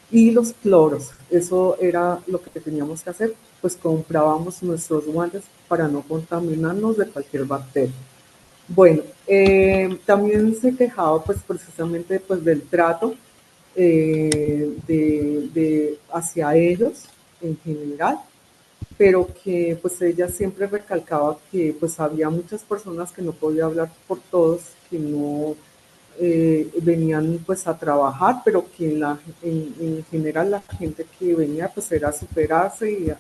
y los cloros. Eso era lo que teníamos que hacer, pues comprábamos nuestros guantes para no contaminarnos de cualquier bacteria. Bueno, también se quejaba pues precisamente pues del trato hacia ellos en general, pero que pues ella siempre recalcaba que pues había muchas personas que no podía hablar por todos, que no venían pues a trabajar, pero que en general la gente que venía pues era a superarse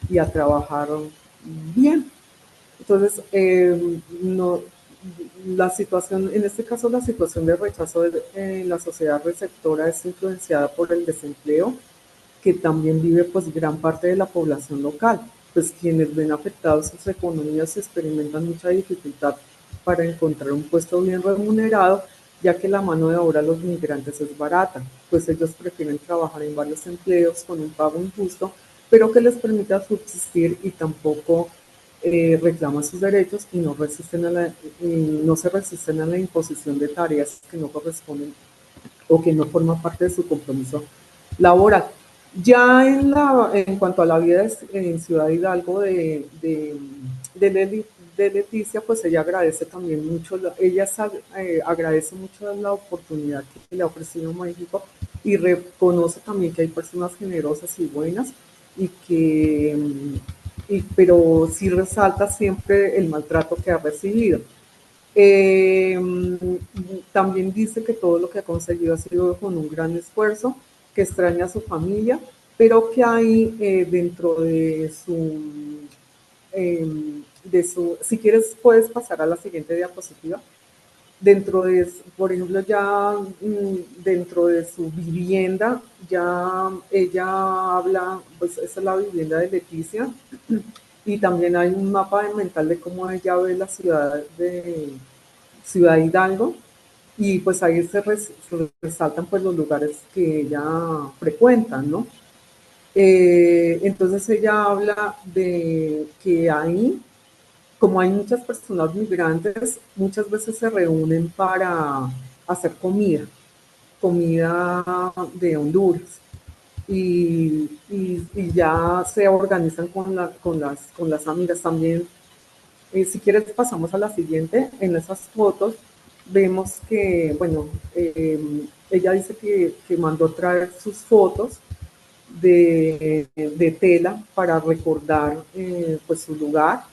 y a trabajar bien. Entonces, no, la situación, en este caso la situación de rechazo en la sociedad receptora es influenciada por el desempleo, que también vive pues gran parte de la población local, pues quienes ven afectados sus economías experimentan mucha dificultad para encontrar un puesto bien remunerado, ya que la mano de obra de los migrantes es barata, pues ellos prefieren trabajar en varios empleos con un pago injusto, pero que les permita subsistir y tampoco reclaman sus derechos y no se resisten a la imposición de tareas que no corresponden o que no forman parte de su compromiso laboral. Ya en cuanto a la vida en Ciudad Hidalgo de Leticia, pues ella agradece también mucho, agradece mucho la oportunidad que le ha ofrecido México y reconoce también que hay personas generosas y buenas y pero sí resalta siempre el maltrato que ha recibido. Eh, También dice que todo lo que ha conseguido ha sido con un gran esfuerzo, que extraña a su familia, pero que hay dentro de su, si quieres puedes pasar a la siguiente diapositiva. dentro de, por ejemplo, ya dentro de su vivienda, ya ella habla, pues esa es la vivienda de Leticia, y también hay un mapa mental de cómo ella ve la ciudad de Ciudad Hidalgo, y pues ahí se resaltan pues los lugares que ella frecuenta, ¿no? Entonces ella habla de que ahí, como hay muchas personas migrantes, muchas veces se reúnen para hacer comida de Honduras. Y ya se organizan con las amigas también. Si quieres pasamos a la siguiente. En esas fotos vemos que, bueno, ella dice que mandó traer sus fotos de tela para recordar pues su lugar,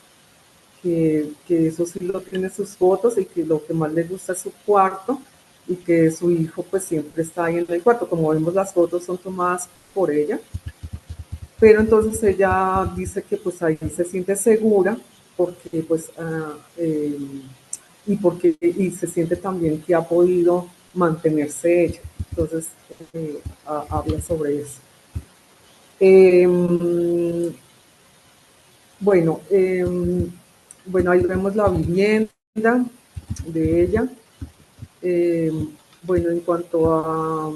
que eso sí lo tiene sus fotos y que lo que más le gusta es su cuarto y que su hijo pues siempre está ahí en el cuarto. Como vemos, las fotos son tomadas por ella, pero entonces ella dice que pues ahí se siente segura porque pues y se siente también que ha podido mantenerse ella. Entonces habla sobre eso. Eh, bueno, bueno, ahí vemos la vivienda de ella. Eh, bueno, en cuanto a,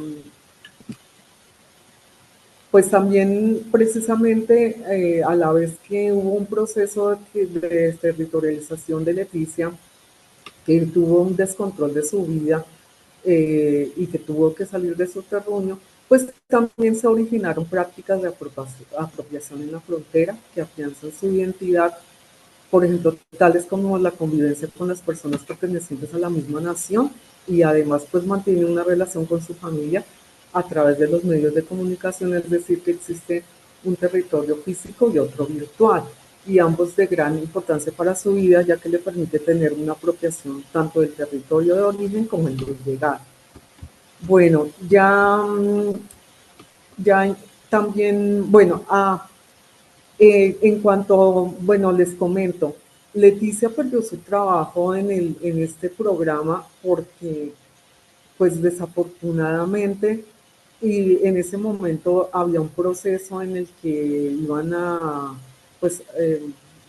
pues también precisamente a la vez que hubo un proceso de desterritorialización de Leticia, que tuvo un descontrol de su vida y que tuvo que salir de su terruño, pues también se originaron prácticas de apropiación en la frontera que afianzan su identidad, por ejemplo, tales como la convivencia con las personas pertenecientes a la misma nación y además pues mantiene una relación con su familia a través de los medios de comunicación, es decir, que existe un territorio físico y otro virtual, y ambos de gran importancia para su vida, ya que le permite tener una apropiación tanto del territorio de origen como el de llegada. Bueno, ya también, bueno, en cuanto, bueno, les comento, Leticia perdió su trabajo en este programa porque, pues desafortunadamente, y en ese momento había un proceso en el que iban a, pues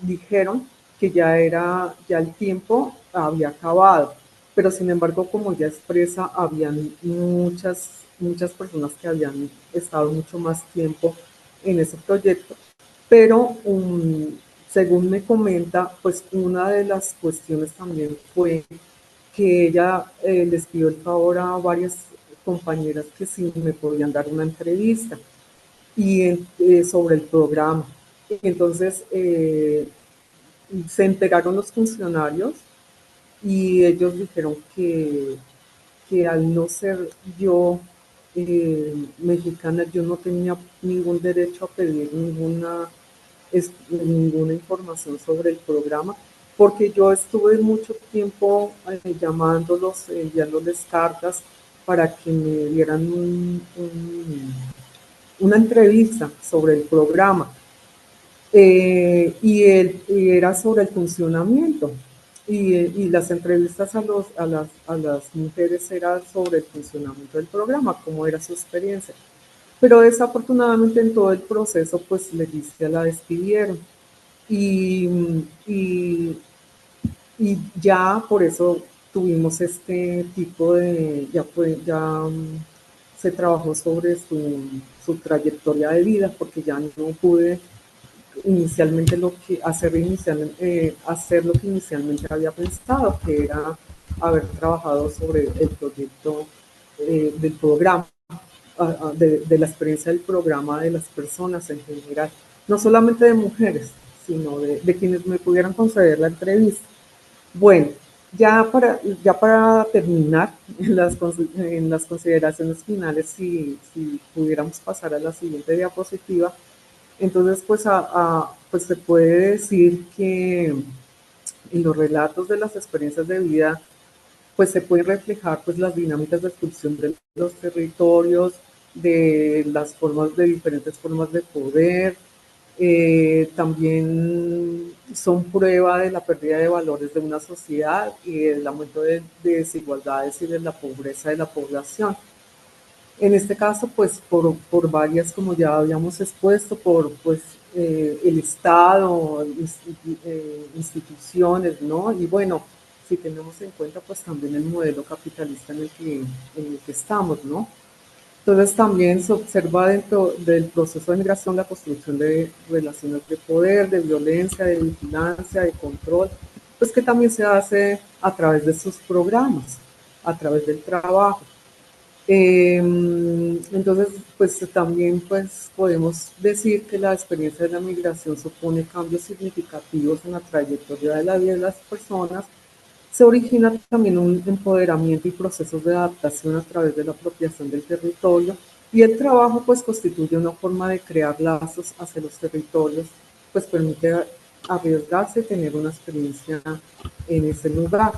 dijeron que ya el tiempo había acabado, pero sin embargo, como ya expresa, habían muchas personas que habían estado mucho más tiempo en ese proyecto, pero según me comenta, pues una de las cuestiones también fue que ella les pidió el favor a varias compañeras que si me podían dar una entrevista sobre el programa. Entonces se enteraron los funcionarios y ellos dijeron que al no ser yo mexicana, yo no tenía ningún derecho a pedir ninguna información sobre el programa, porque yo estuve mucho tiempo llamándolos, enviándoles cartas para que me dieran una entrevista sobre el programa. Y era sobre el funcionamiento. Y las entrevistas a las mujeres eran sobre el funcionamiento del programa, cómo era su experiencia. Pero desafortunadamente en todo el proceso, pues Leticia la despidieron. Y, y, y ya por eso tuvimos este tipo de, se trabajó sobre su trayectoria de vida, porque ya no pude inicialmente hacer lo que inicialmente había pensado, que era haber trabajado sobre el proyecto del programa, de la experiencia del programa de las personas en general, no solamente de mujeres, sino de quienes me pudieran conceder la entrevista. Bueno, ya para terminar en las consideraciones finales, si pudiéramos pasar a la siguiente diapositiva, entonces pues se puede decir que en los relatos de las experiencias de vida pues se pueden reflejar pues las dinámicas de expulsión de los territorios, de las formas, de diferentes formas de poder, También son prueba de la pérdida de valores de una sociedad y del aumento de desigualdades y de la pobreza de la población. En este caso, pues por varias, como ya habíamos expuesto, por pues el Estado, instituciones, ¿no? Y bueno, si tenemos en cuenta pues también el modelo capitalista en el que estamos, ¿no? Entonces también se observa dentro del proceso de migración la construcción de relaciones de poder, de violencia, de vigilancia, de control, pues que también se hace a través de sus programas, a través del trabajo. Entonces, pues también pues, podemos decir que la experiencia de la migración supone cambios significativos en la trayectoria de la vida de las personas. Se origina también un empoderamiento y procesos de adaptación a través de la apropiación del territorio y el trabajo pues constituye una forma de crear lazos hacia los territorios, pues permite arriesgarse y tener una experiencia en ese lugar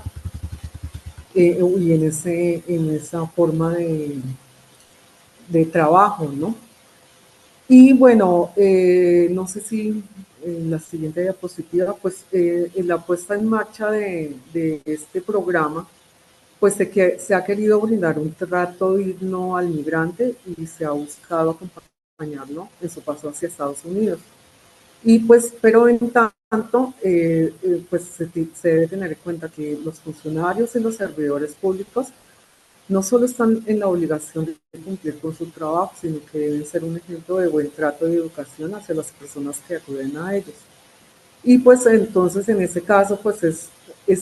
y en esa forma de trabajo, ¿no? Y bueno, no sé si en la siguiente diapositiva, pues en la puesta en marcha de este programa, pues se ha querido brindar un trato digno al migrante y se ha buscado acompañarlo en su paso hacia Estados Unidos. Y pues, pero en tanto, pues se debe tener en cuenta que los funcionarios y los servidores públicos no solo están en la obligación de cumplir con su trabajo, sino que deben ser un ejemplo de buen trato y educación hacia las personas que acuden a ellos. Y pues entonces en ese caso pues es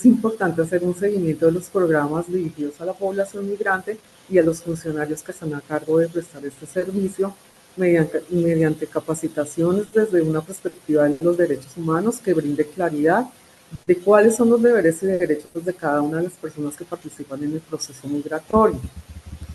importante hacer un seguimiento de los programas dirigidos a la población migrante y a los funcionarios que están a cargo de prestar este servicio mediante capacitaciones desde una perspectiva de los derechos humanos que brinde claridad de cuáles son los deberes y derechos de cada una de las personas que participan en el proceso migratorio.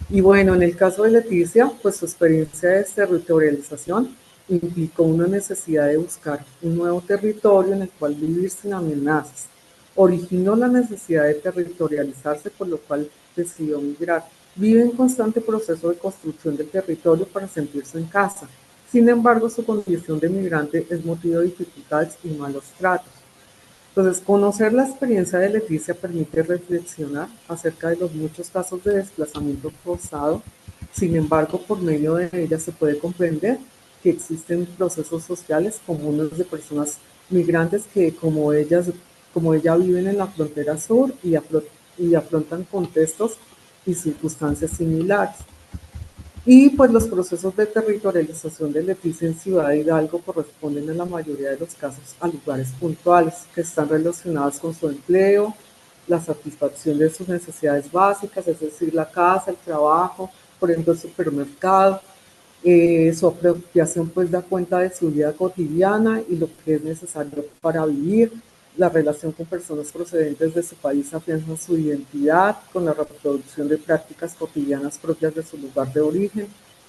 Y bueno, en el caso de Leticia, pues su experiencia de territorialización implicó una necesidad de buscar un nuevo territorio en el cual vivir sin amenazas. Originó la necesidad de territorializarse, por lo cual decidió migrar. Vive en constante proceso de construcción del territorio para sentirse en casa. Sin embargo, su condición de migrante es motivo de dificultades y malos tratos. Entonces, conocer la experiencia de Leticia permite reflexionar acerca de los muchos casos de desplazamiento forzado. Sin embargo, por medio de ella se puede comprender que existen procesos sociales comunes de personas migrantes que, como ella, viven en la frontera sur y afrontan contextos y circunstancias similares. Y pues los procesos de territorialización de Leticia en Ciudad Hidalgo corresponden en la mayoría de los casos a lugares puntuales que están relacionados con su empleo, la satisfacción de sus necesidades básicas, es decir, la casa, el trabajo, por ejemplo, el supermercado. Su apropiación pues da cuenta de su vida cotidiana y lo que es necesario para vivir. La relación con personas procedentes de su país afianza su identidad con la reproducción de prácticas cotidianas propias de su lugar de origen,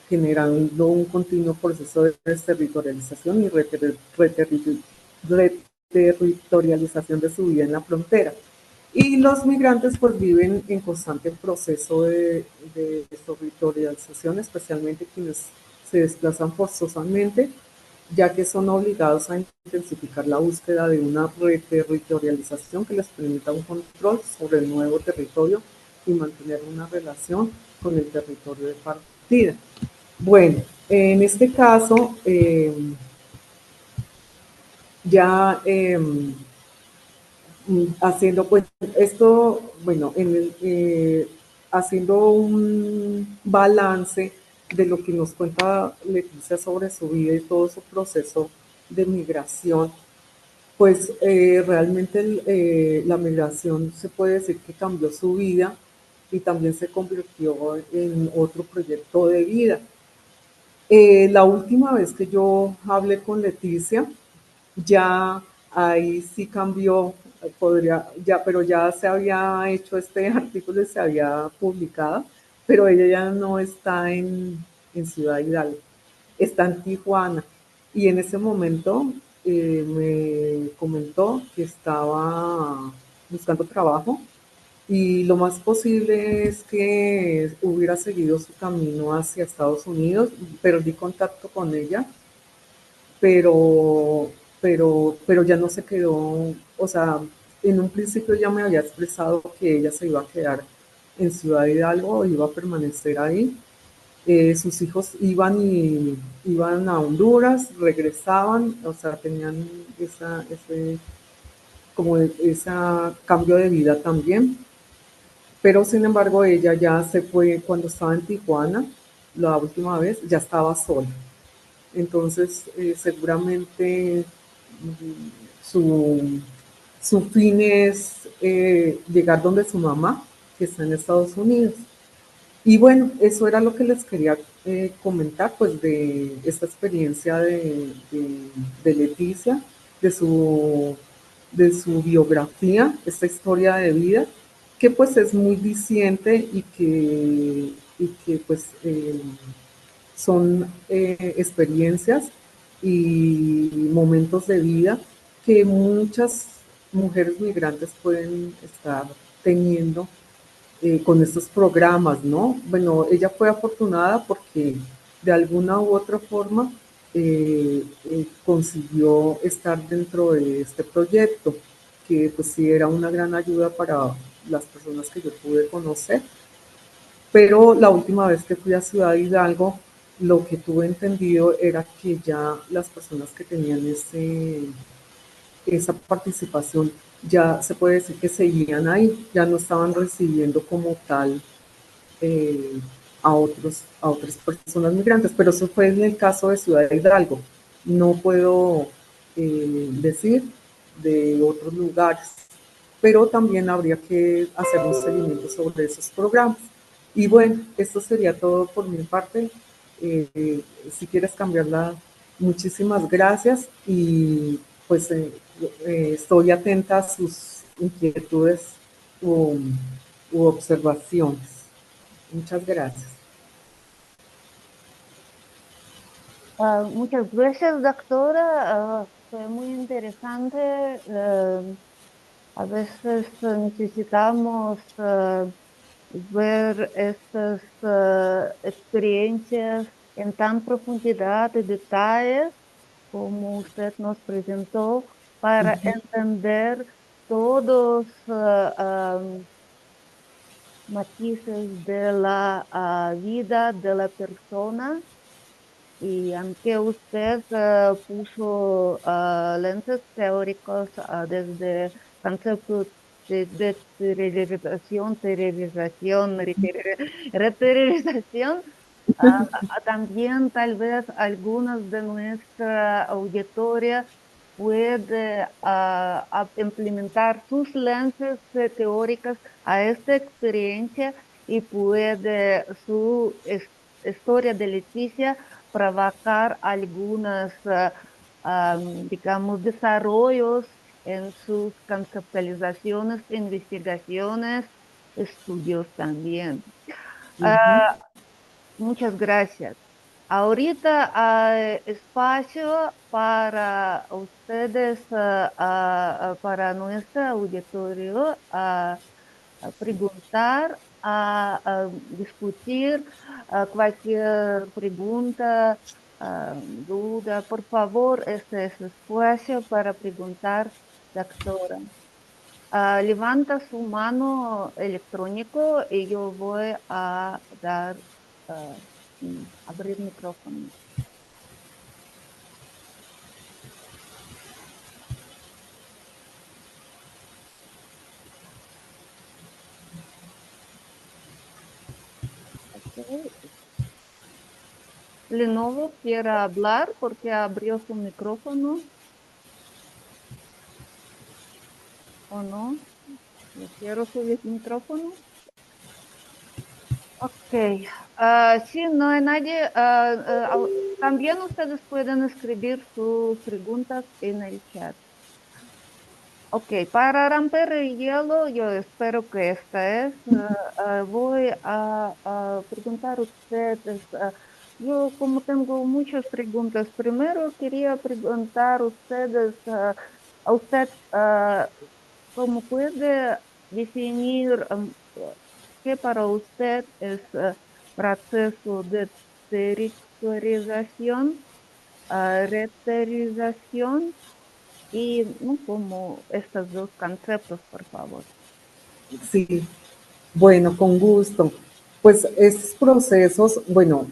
generando un continuo proceso de desterritorialización y reterritorialización de su vida en la frontera. Y los migrantes pues viven en constante proceso de territorialización, especialmente quienes se desplazan forzosamente, ya que son obligados a intensificar la búsqueda de una reterritorialización que les permita un control sobre el nuevo territorio y mantener una relación con el territorio de partida. Bueno, en este caso, ya haciendo pues esto, bueno, haciendo un balance de lo que nos cuenta Leticia sobre su vida y todo su proceso de migración, pues realmente la migración se puede decir que cambió su vida y también se convirtió en otro proyecto de vida. La última vez que yo hablé con Leticia, ya ahí sí cambió, pero ya se había hecho este artículo y se había publicado, pero ella ya no está en Ciudad Hidalgo, está en Tijuana. Y en ese momento me comentó que estaba buscando trabajo y lo más posible es que hubiera seguido su camino hacia Estados Unidos. Perdí contacto con ella pero, pero ya no se quedó, o sea, en un principio ya me había expresado que ella se iba a quedar en Ciudad Hidalgo, iba a permanecer ahí. Sus hijos iban a Honduras, regresaban, o sea, tenían ese, como ese cambio de vida también. Pero sin embargo, ella ya se fue cuando estaba en Tijuana, la última vez, ya estaba sola. Entonces, seguramente su, su fin es llegar donde su mamá, que está en Estados Unidos. Y bueno, eso era lo que les quería comentar, pues de esta experiencia de Leticia, de su, de su biografía, esta historia de vida, que pues es muy diciente y que pues son experiencias y momentos de vida que muchas mujeres migrantes pueden estar teniendo con estos programas, ¿no? Bueno, ella fue afortunada porque de alguna u otra forma consiguió estar dentro de este proyecto, que pues sí era una gran ayuda para las personas que yo pude conocer. Pero la última vez que fui a Ciudad Hidalgo, lo que tuve entendido era que ya las personas que tenían esa participación ya se puede decir que seguían ahí, ya no estaban recibiendo como tal eh, a otras personas migrantes, pero eso fue en el caso de Ciudad Hidalgo. No puedo decir de otros lugares, pero también habría que hacer un seguimiento sobre esos programas. Y bueno, esto sería todo por mi parte. Si quieres cambiarla, muchísimas gracias y pues estoy atenta a sus inquietudes u, u observaciones. Muchas gracias. Muchas gracias, doctora. Fue muy interesante. A veces necesitamos ver estas experiencias en tan profundidad y detalles como usted nos presentó para entender todos matices de la vida de la persona. Y aunque usted puso lentes teóricos desde conceptos de desteriorización, terrorización, reterialización, también tal vez algunos de nuestra auditoría puede implementar sus lentes teóricas a esta experiencia y puede su historia de Leticia provocar algunas, digamos, desarrollos en sus conceptualizaciones, investigaciones, estudios también. Ujú. Muchas gracias. Ahorita hay espacio para ustedes, para nuestro auditorio, a preguntar, a discutir cualquier pregunta, duda. Por favor, este es el espacio para preguntar, doctora. Levanta su mano electrónico y yo voy a dar, ah, abrir micrófono. Ok. Lenovo quiere hablar porque abrió su micrófono o no. Yo quiero subir micrófono. Ok, sí, no hay nadie. También ustedes pueden escribir sus preguntas en el chat. Ok, para romper el hielo, yo espero que esta es. Voy a preguntar a ustedes. Yo como tengo muchas preguntas, primero quería preguntar a ustedes, a usted, ¿cómo puede definir qué para usted es proceso de territorialización? reterización y ¿no? Como estos dos conceptos, por favor. Sí, bueno, con gusto. Pues estos procesos, bueno,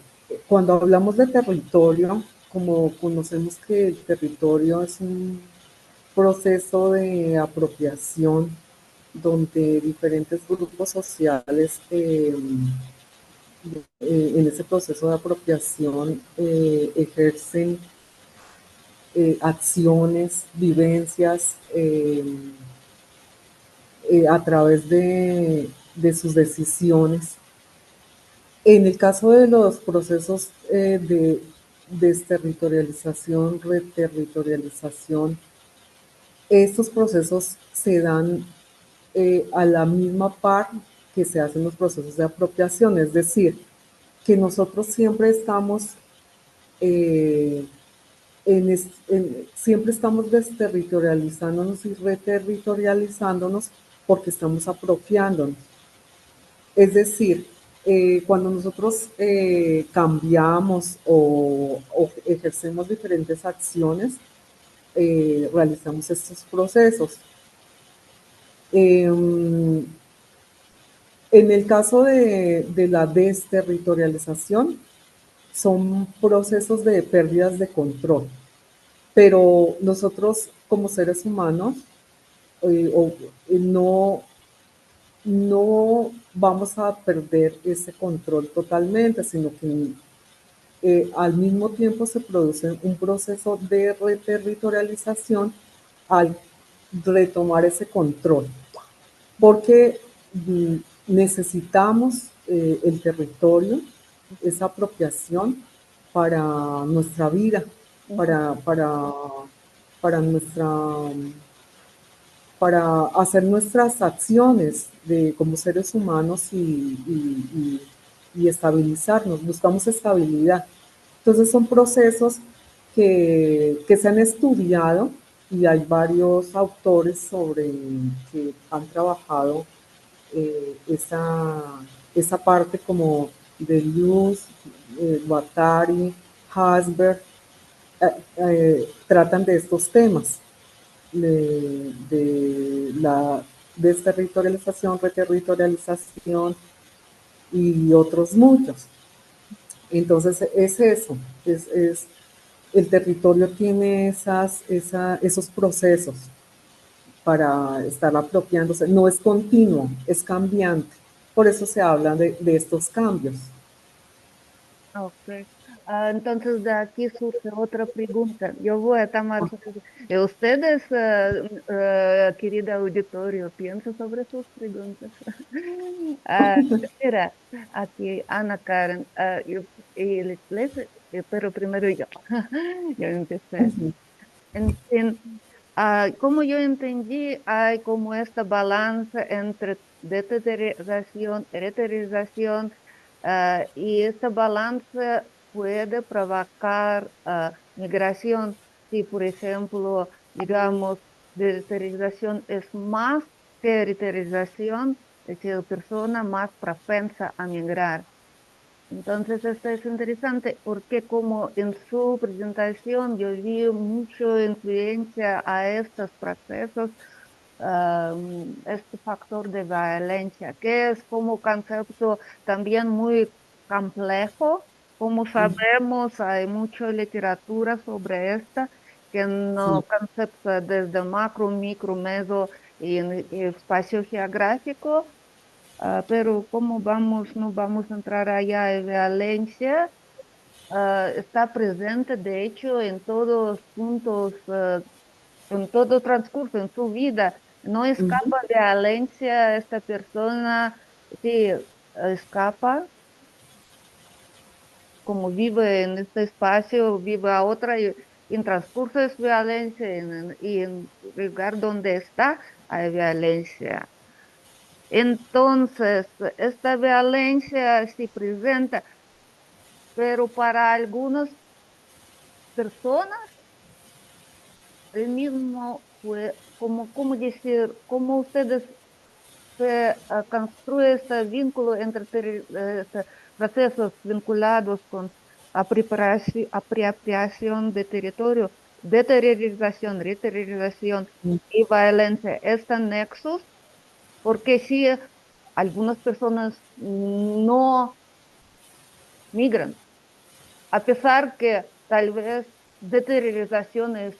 cuando hablamos de territorio, como conocemos que el territorio es un proceso de apropiación donde diferentes grupos sociales en ese proceso de apropiación ejercen acciones, vivencias a través de sus decisiones. En el caso de los procesos de desterritorialización, reterritorialización, estos procesos se dan a la misma par que se hacen los procesos de apropiación, es decir, que nosotros siempre estamos eh, siempre estamos desterritorializándonos y reterritorializándonos porque estamos apropiándonos. Es decir, cuando nosotros cambiamos o ejercemos diferentes acciones, realizamos estos procesos. En el caso de la desterritorialización, son procesos de pérdidas de control, pero nosotros como seres humanos no, no vamos a perder ese control totalmente, sino que al mismo tiempo se produce un proceso de reterritorialización al retomar ese control, porque necesitamos el territorio, esa apropiación para nuestra vida, para, para, para nuestra para hacer nuestras acciones como seres humanos y estabilizarnos, buscamos estabilidad. Entonces son procesos que se han estudiado y hay varios autores que han trabajado esa parte como de Luz, Guattari, Hasberg, tratan de estos temas de la desterritorialización, reterritorialización y otros muchos. Entonces es eso, el territorio tiene esos procesos para estar apropiándose, no es continuo, es cambiante. Por eso se habla de estos cambios. Ok. Entonces, de aquí surge otra pregunta. Yo voy a tomar ustedes, querida auditorio, piensen sobre sus preguntas. Ah, Mira, aquí Ana Karen, pero primero yo. Yo empecé. Ujú. En fin, como yo entendí, hay como esta balanza entre deterioración y reterización, y esta balanza puede provocar migración. Si, por ejemplo, digamos, deterioración es más que reterización, es decir, persona más propensa a migrar. Entonces, esto es interesante porque como en su presentación yo vi mucha influencia a estos procesos, este factor de violencia, que es como concepto también muy complejo. Como sabemos, hay mucha literatura sobre esta, que Sí, no concepta desde macro, micro, meso y espacio geográfico. Pero como vamos, no vamos a entrar allá en violencia, está presente de hecho en todos puntos, en todo transcurso, en su vida. No escapa de violencia esta persona, sí, escapa, como vive en este espacio, vive a otra y en transcurso es violencia y en el lugar donde está hay violencia. Entonces, esta violencia se presenta, pero para algunas personas, el mismo fue, como decir, como ustedes se construye este vínculo entre estos procesos vinculados con apropiación de territorio, deterritorialización, reterritorialización y violencia están nexos, porque si algunas personas no migran, a pesar que tal vez deterritorialización es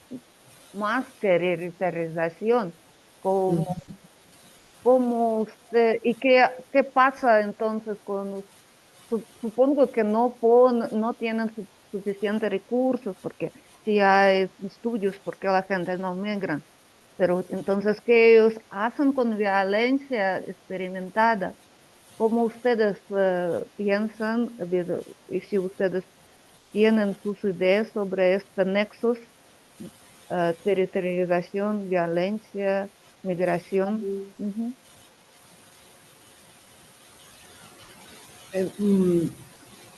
más que reterritorialización, como, como usted, ¿y qué pasa entonces con supongo que no tienen suficientes recursos porque si hay estudios porque la gente no migra, pero entonces, ¿qué ellos hacen con violencia experimentada? ¿Cómo ustedes piensan y si ustedes tienen sus ideas sobre este nexos, territorialización, violencia, migración? Ujú. Eh, mm,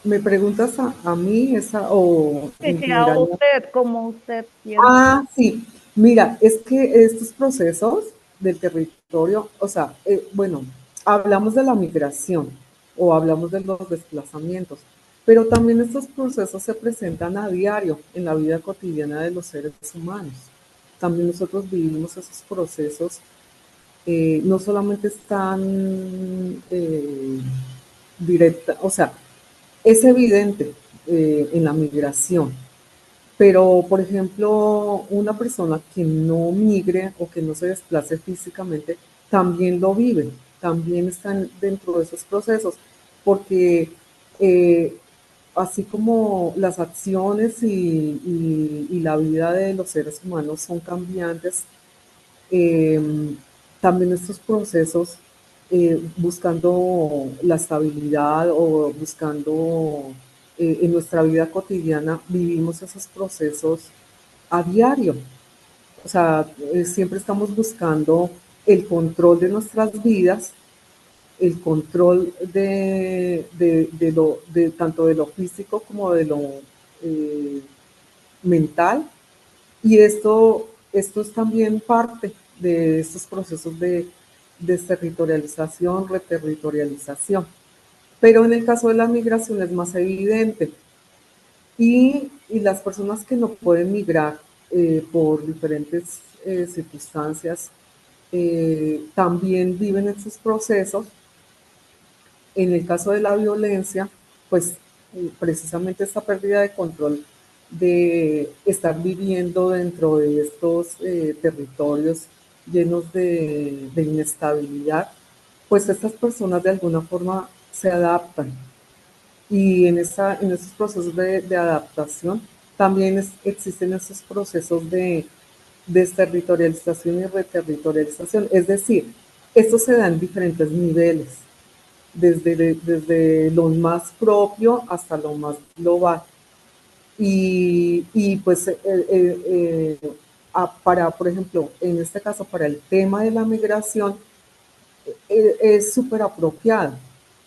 ¿Me preguntas a mí esa o Sí, en sí, a general? usted, ¿cómo usted piensa? Ah, sí. Mira, es que estos procesos del territorio, o sea, bueno, hablamos de la migración o hablamos de los desplazamientos, pero también estos procesos se presentan a diario en la vida cotidiana de los seres humanos. También nosotros vivimos esos procesos, no solamente están directa, o sea, es evidente en la migración, pero, por ejemplo, una persona que no migre o que no se desplace físicamente también lo vive, también están dentro de esos procesos, porque eh, así como las acciones y la vida de los seres humanos son cambiantes, eh, también estos procesos, buscando la estabilidad o buscando en nuestra vida cotidiana, vivimos esos procesos a diario. O sea, siempre estamos buscando el control de nuestras vidas, el control de tanto de lo físico como de lo eh, mental, y esto es también parte de estos procesos de desterritorialización, reterritorialización. Pero en el caso de la migración es más evidente. Y las personas que no pueden migrar por diferentes circunstancias también viven esos procesos. En el caso de la violencia, pues precisamente esta pérdida de control de estar viviendo dentro de estos territorios llenos de inestabilidad, pues estas personas de alguna forma se adaptan. Y en esos procesos de adaptación también existen esos procesos de desterritorialización y reterritorialización. Es decir, esto se da en diferentes niveles, desde lo más propio hasta lo más global. Y pues para, por ejemplo, en este caso, para el tema de la migración, es súper apropiado.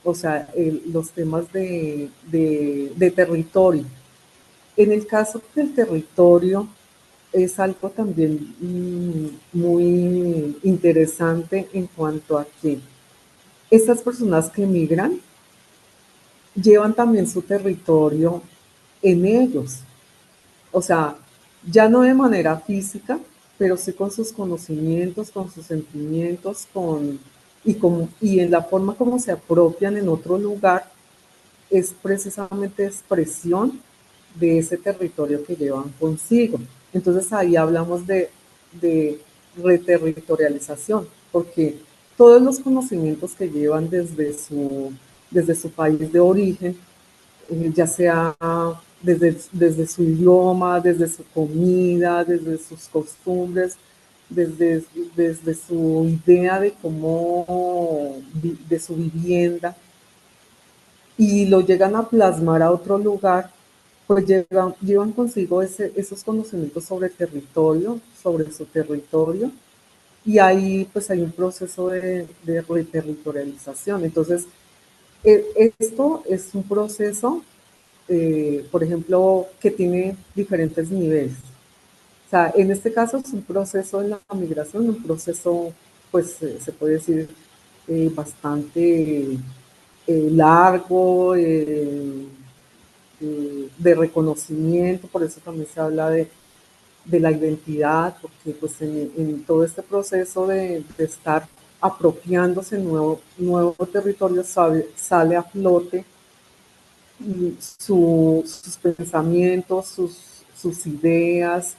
O sea, los temas de territorio. En el caso del territorio, es algo también muy interesante en cuanto a que estas personas que migran llevan también su territorio en ellos. O sea, ya no de manera física, pero sí con sus conocimientos, con sus sentimientos, y en la forma como se apropian en otro lugar, es precisamente expresión de ese territorio que llevan consigo. Entonces ahí hablamos de reterritorialización, porque todos los conocimientos que llevan desde su país de origen, ya sea desde su idioma, desde su comida, desde sus costumbres, desde, desde su idea de cómo, de su vivienda, y lo llegan a plasmar a otro lugar, pues llevan consigo esos conocimientos sobre territorio, sobre su territorio, y ahí pues hay un proceso de reterritorialización. Entonces, esto es un proceso, por ejemplo, que tiene diferentes niveles. O sea, en este caso es un proceso en la migración, un proceso, pues se puede decir, bastante largo, de reconocimiento, por eso también se habla de la identidad, porque pues en todo este proceso de estar apropiándose nuevo territorio sale a flote sus pensamientos, sus ideas,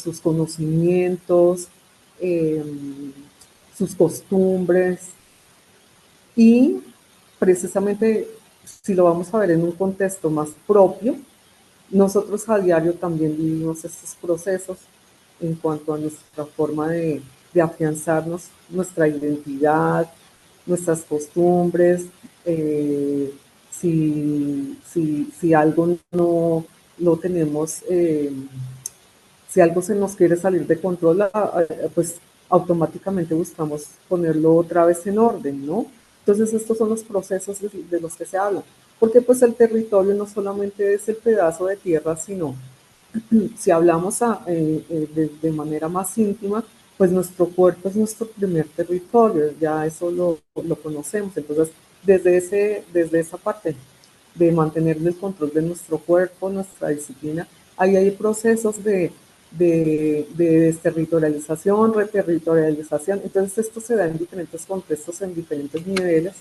sus conocimientos, eh, sus costumbres y precisamente si lo vamos a ver en un contexto más propio, nosotros a diario también vivimos estos procesos en cuanto a nuestra forma de afianzarnos, nuestra identidad, nuestras costumbres, si algo no lo tenemos, si algo se nos quiere salir de control, pues automáticamente buscamos ponerlo otra vez en orden, ¿no? Entonces estos son los procesos de los que se habla, porque pues el territorio no solamente es el pedazo de tierra, sino si hablamos de manera más íntima, pues nuestro cuerpo es nuestro primer territorio, ya eso lo conocemos. Entonces, desde esa parte de mantener el control de nuestro cuerpo, nuestra disciplina, ahí hay procesos de desterritorialización, reterritorialización. Entonces, esto se da en diferentes contextos, en diferentes niveles.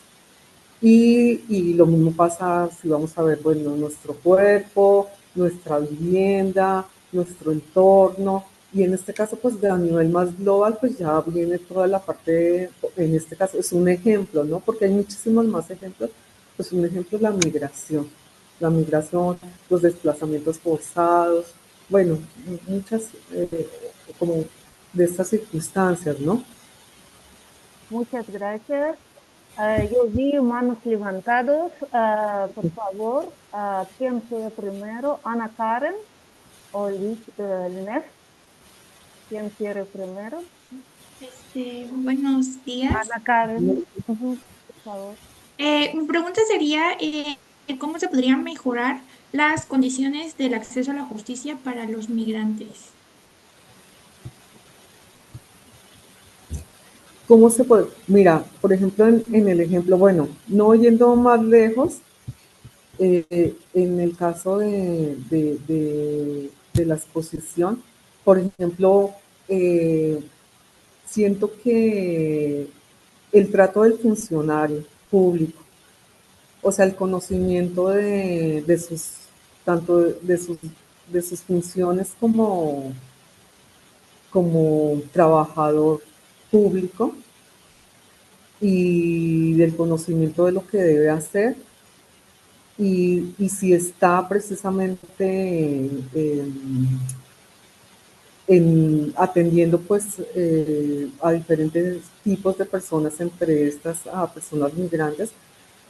Y lo mismo pasa si vamos a ver, bueno, nuestro cuerpo, nuestra vivienda, nuestro entorno, y en este caso, pues a nivel más global, pues ya viene toda la parte, en este caso es un ejemplo, ¿no? Porque hay muchísimos más ejemplos, pues un ejemplo es la migración, los desplazamientos forzados, bueno, muchas como de estas circunstancias, ¿no? Muchas gracias. Yo vi manos levantados. Por favor, ¿quién fue primero? ¿Ana Karen o Linés? ¿Quién quiere primero? Buenos días. Ana Karen. Ujú, por favor. Mi pregunta sería, ¿cómo se podrían mejorar las condiciones del acceso a la justicia para los migrantes? ¿Cómo se puede? Mira, por ejemplo, en el ejemplo, bueno, no yendo más lejos, en el caso de la exposición, por ejemplo, siento que el trato del funcionario público, o sea, el conocimiento de sus, tanto de sus funciones como trabajador público, y del conocimiento de lo que debe hacer y si está precisamente atendiendo pues a diferentes tipos de personas, entre estas a personas migrantes,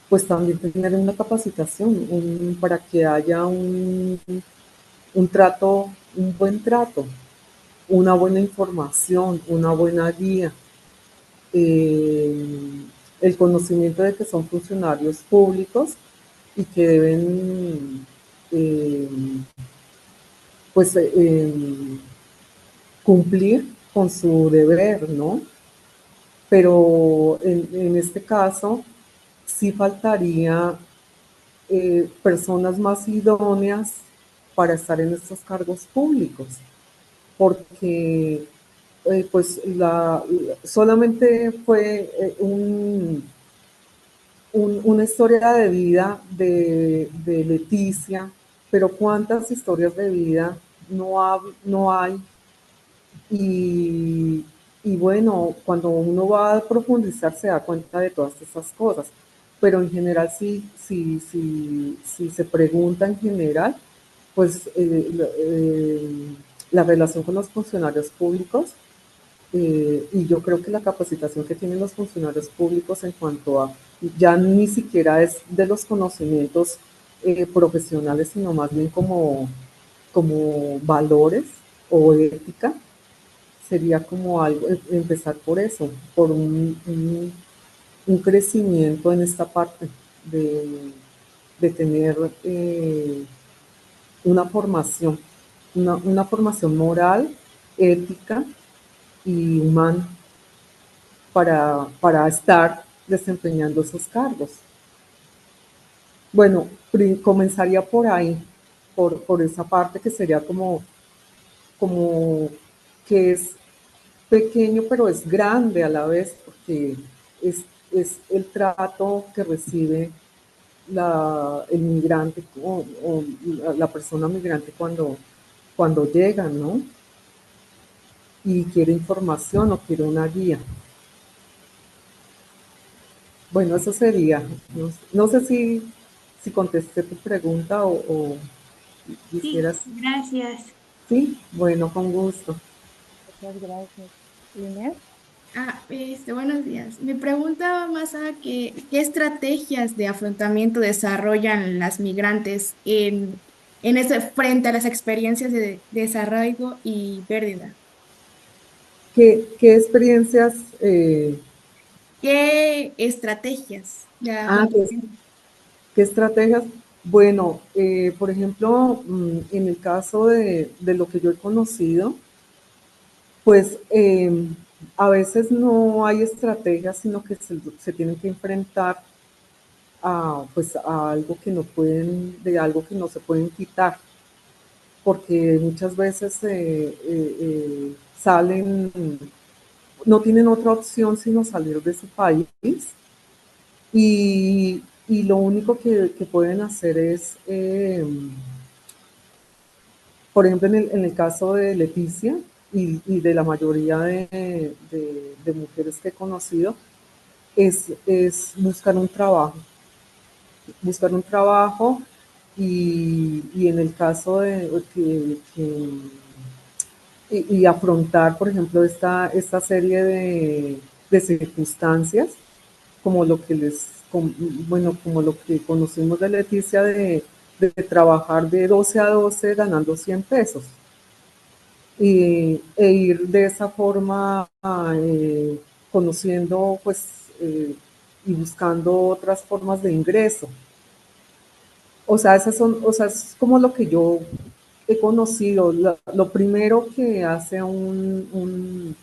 pues también tener una capacitación para que haya un trato, un buen trato, una buena información, una buena guía, el conocimiento de que son funcionarios públicos y que deben eh, pues cumplir con su deber, ¿no? Pero en este caso sí faltaría personas más idóneas para estar en estos cargos públicos, porque pues solamente fue una historia de vida de Leticia, pero cuántas historias de vida no hay. Y, y bueno, cuando uno va a profundizar se da cuenta de todas esas cosas. Pero en general, si se pregunta en general, pues la relación con los funcionarios públicos, y yo creo que la capacitación que tienen los funcionarios públicos en cuanto a, ya ni siquiera es de los conocimientos profesionales, sino más bien como valores o ética, sería como algo, empezar por eso, por un crecimiento en esta parte de tener una formación, una formación moral, ética y humana para estar desempeñando esos cargos. Bueno, comenzaría por ahí, por esa parte que sería como que es pequeño, pero es grande a la vez, porque es el trato que recibe el migrante o la persona migrante cuando llega, ¿no? Y quiere información o quiere una guía. Bueno, eso sería. No sé si contesté tu pregunta o Sí, quisieras. gracias. Sí, bueno, con gusto. Muchas gracias. Inés. Buenos días. Me preguntaba más a qué estrategias de afrontamiento desarrollan las migrantes en ese, frente a las experiencias de desarraigo y pérdida. ¿Qué experiencias? ¿Qué estrategias de Ah, afrontamiento? ¿qué estrategias? Bueno, por ejemplo, en el caso de lo que yo he conocido, pues a veces no hay estrategias, sino que se tienen que enfrentar pues, a algo que no pueden, de algo que no se pueden quitar, porque muchas veces salen, no tienen otra opción sino salir de su país y lo único que pueden hacer es, por ejemplo, en el caso de Leticia y de la mayoría de mujeres que he conocido, es buscar un trabajo y en el caso de y afrontar, por ejemplo, esta serie de circunstancias, como lo que bueno, como lo que conocimos de Leticia, de trabajar de 12 a 12 ganando 100 pesos. E ir de esa forma conociendo pues y buscando otras formas de ingreso. O sea, es como lo que yo he conocido. Lo primero que hace una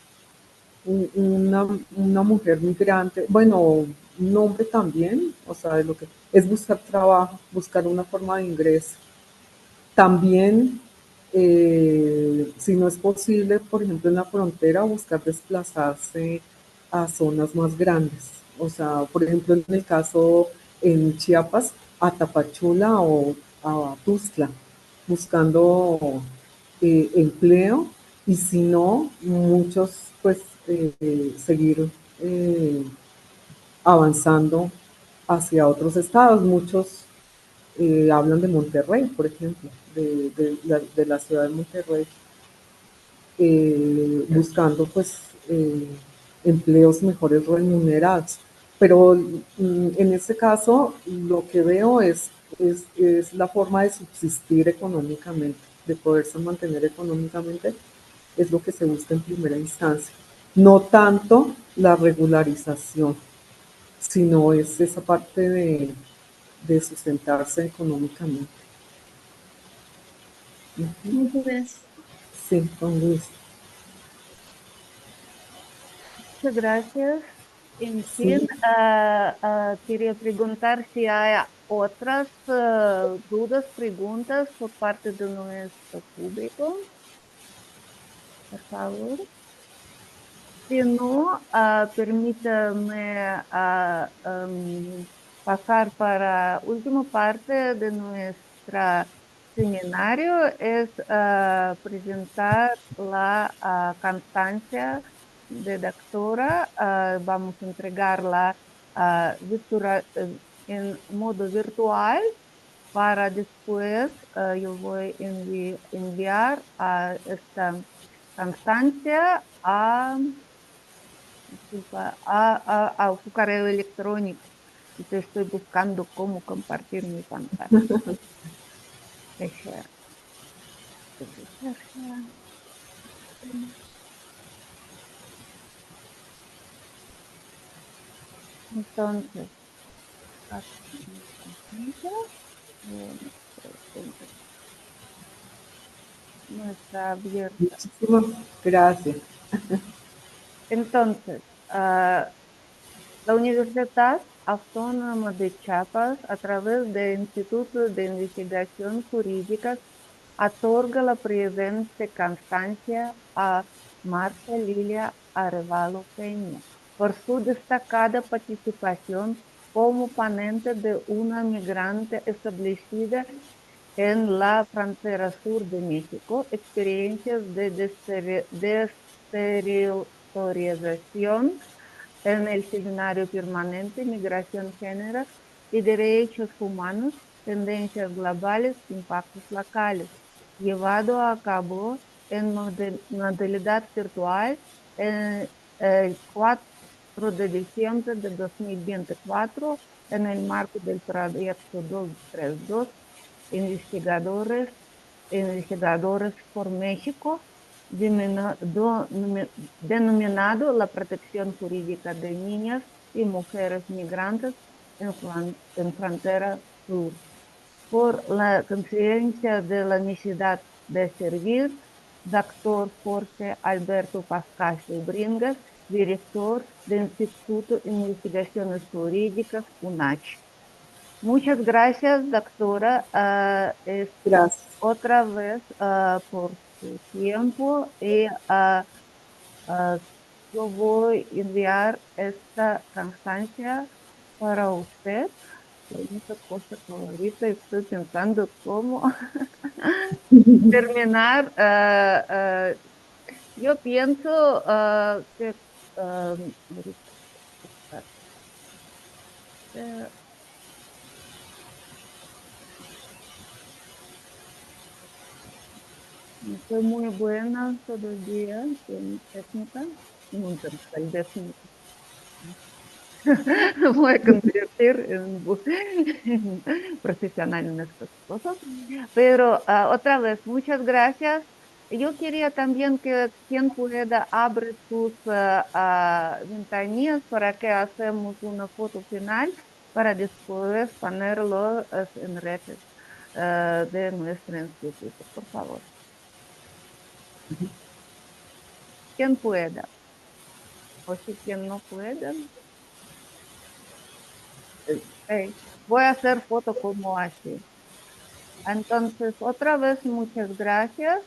mujer migrante, bueno, un hombre también, o sea, de lo que es buscar trabajo, buscar una forma de ingreso. También, si no es posible, por ejemplo, en la frontera, buscar desplazarse a zonas más grandes. O sea, por ejemplo, en el caso en Chiapas, a Tapachula o a Tuxtla, buscando empleo y si no, muchos pues seguir eh, avanzando hacia otros estados. Muchos hablan de Monterrey, por ejemplo, de la ciudad de Monterrey, buscando pues empleos mejores remunerados. Pero en este caso lo que veo es la forma de subsistir económicamente, de poderse mantener económicamente, es lo que se busca en primera instancia. No tanto la regularización, sino es esa parte de sustentarse económicamente. Muchas gracias. Sí, con gusto. Muchas gracias. En fin, Sí, quería preguntar si hay otras dudas, preguntas por parte de nuestro público, por favor. Si no, permítame pasar para última parte de nuestra seminario, es presentar la constancia de doctora. Vamos a entregarla en modo virtual para después yo voy a enviar esta constancia disculpa, a su correo electrónico. Y te estoy buscando cómo compartir mi pantalla. Share. Entonces, no está abierta. muchísimas gracias. Entonces, la universidad Autónoma de Chiapas, a través del Instituto de Investigación Jurídicas, otorga la presente constancia a Marta Lilia Arevalo Peña por su destacada participación como ponente de una migrante establecida en la frontera sur de México, experiencias de desterritorialización en el Seminario Permanente Migración, Género y Derechos Humanos, Tendencias Globales, Impactos Locales, llevado a cabo en modalidad virtual el 4 de diciembre de 2024 en el marco del proyecto 232 Investigadores, Investigadores por México, denominado la protección jurídica de niñas y mujeres migrantes en frontera sur, por la conciencia de la necesidad de servir, doctor Jorge Alberto Pascasio Bringas, director del Instituto de Investigaciones Jurídicas, UNACH. Muchas gracias, doctora. Gracias. Otra vez por su tiempo y yo voy a enviar esta constancia para usted. La única cosa que ahorita estoy pensando cómo terminar. Yo pienso que ahorita, eh, no soy muy buena todavía en técnica, nunca tal vez me voy a convertir en profesional en estas cosas. Pero otra vez, muchas gracias. Yo quería también que quien pueda abrir sus ventanillas para que hacemos una foto final para después ponerlo en redes de nuestro instituto, por favor. Quien pueda, o si quien no puede, voy a hacer foto como así. Entonces, otra vez, muchas gracias.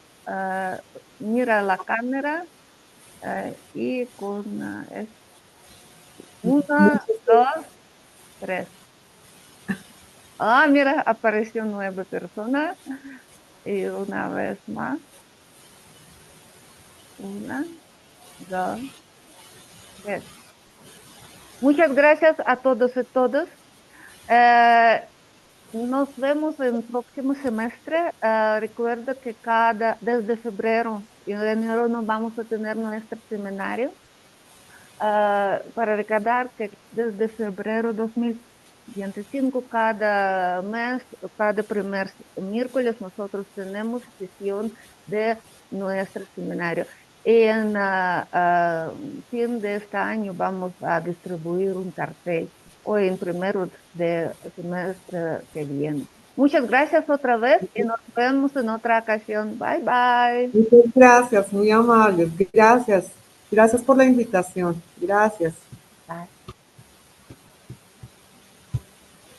Mira la cámara y con una, dos, tres. Mira, apareció nueva persona. Y una vez más. Una, dos, tres. Muchas gracias a todos y todas. Nos vemos en el próximo semestre. Recuerda que desde febrero y enero nos vamos a tener nuestro seminario. Para recordar que desde febrero 2025, cada mes, cada primer miércoles, nosotros tenemos sesión de nuestro seminario. Y en fin de este año vamos a distribuir un cartel o en primero de semestre que viene. Muchas gracias otra vez y nos vemos en otra ocasión. Bye, bye. Muchas gracias, muy amables. Gracias. Gracias por la invitación. Gracias. Bye.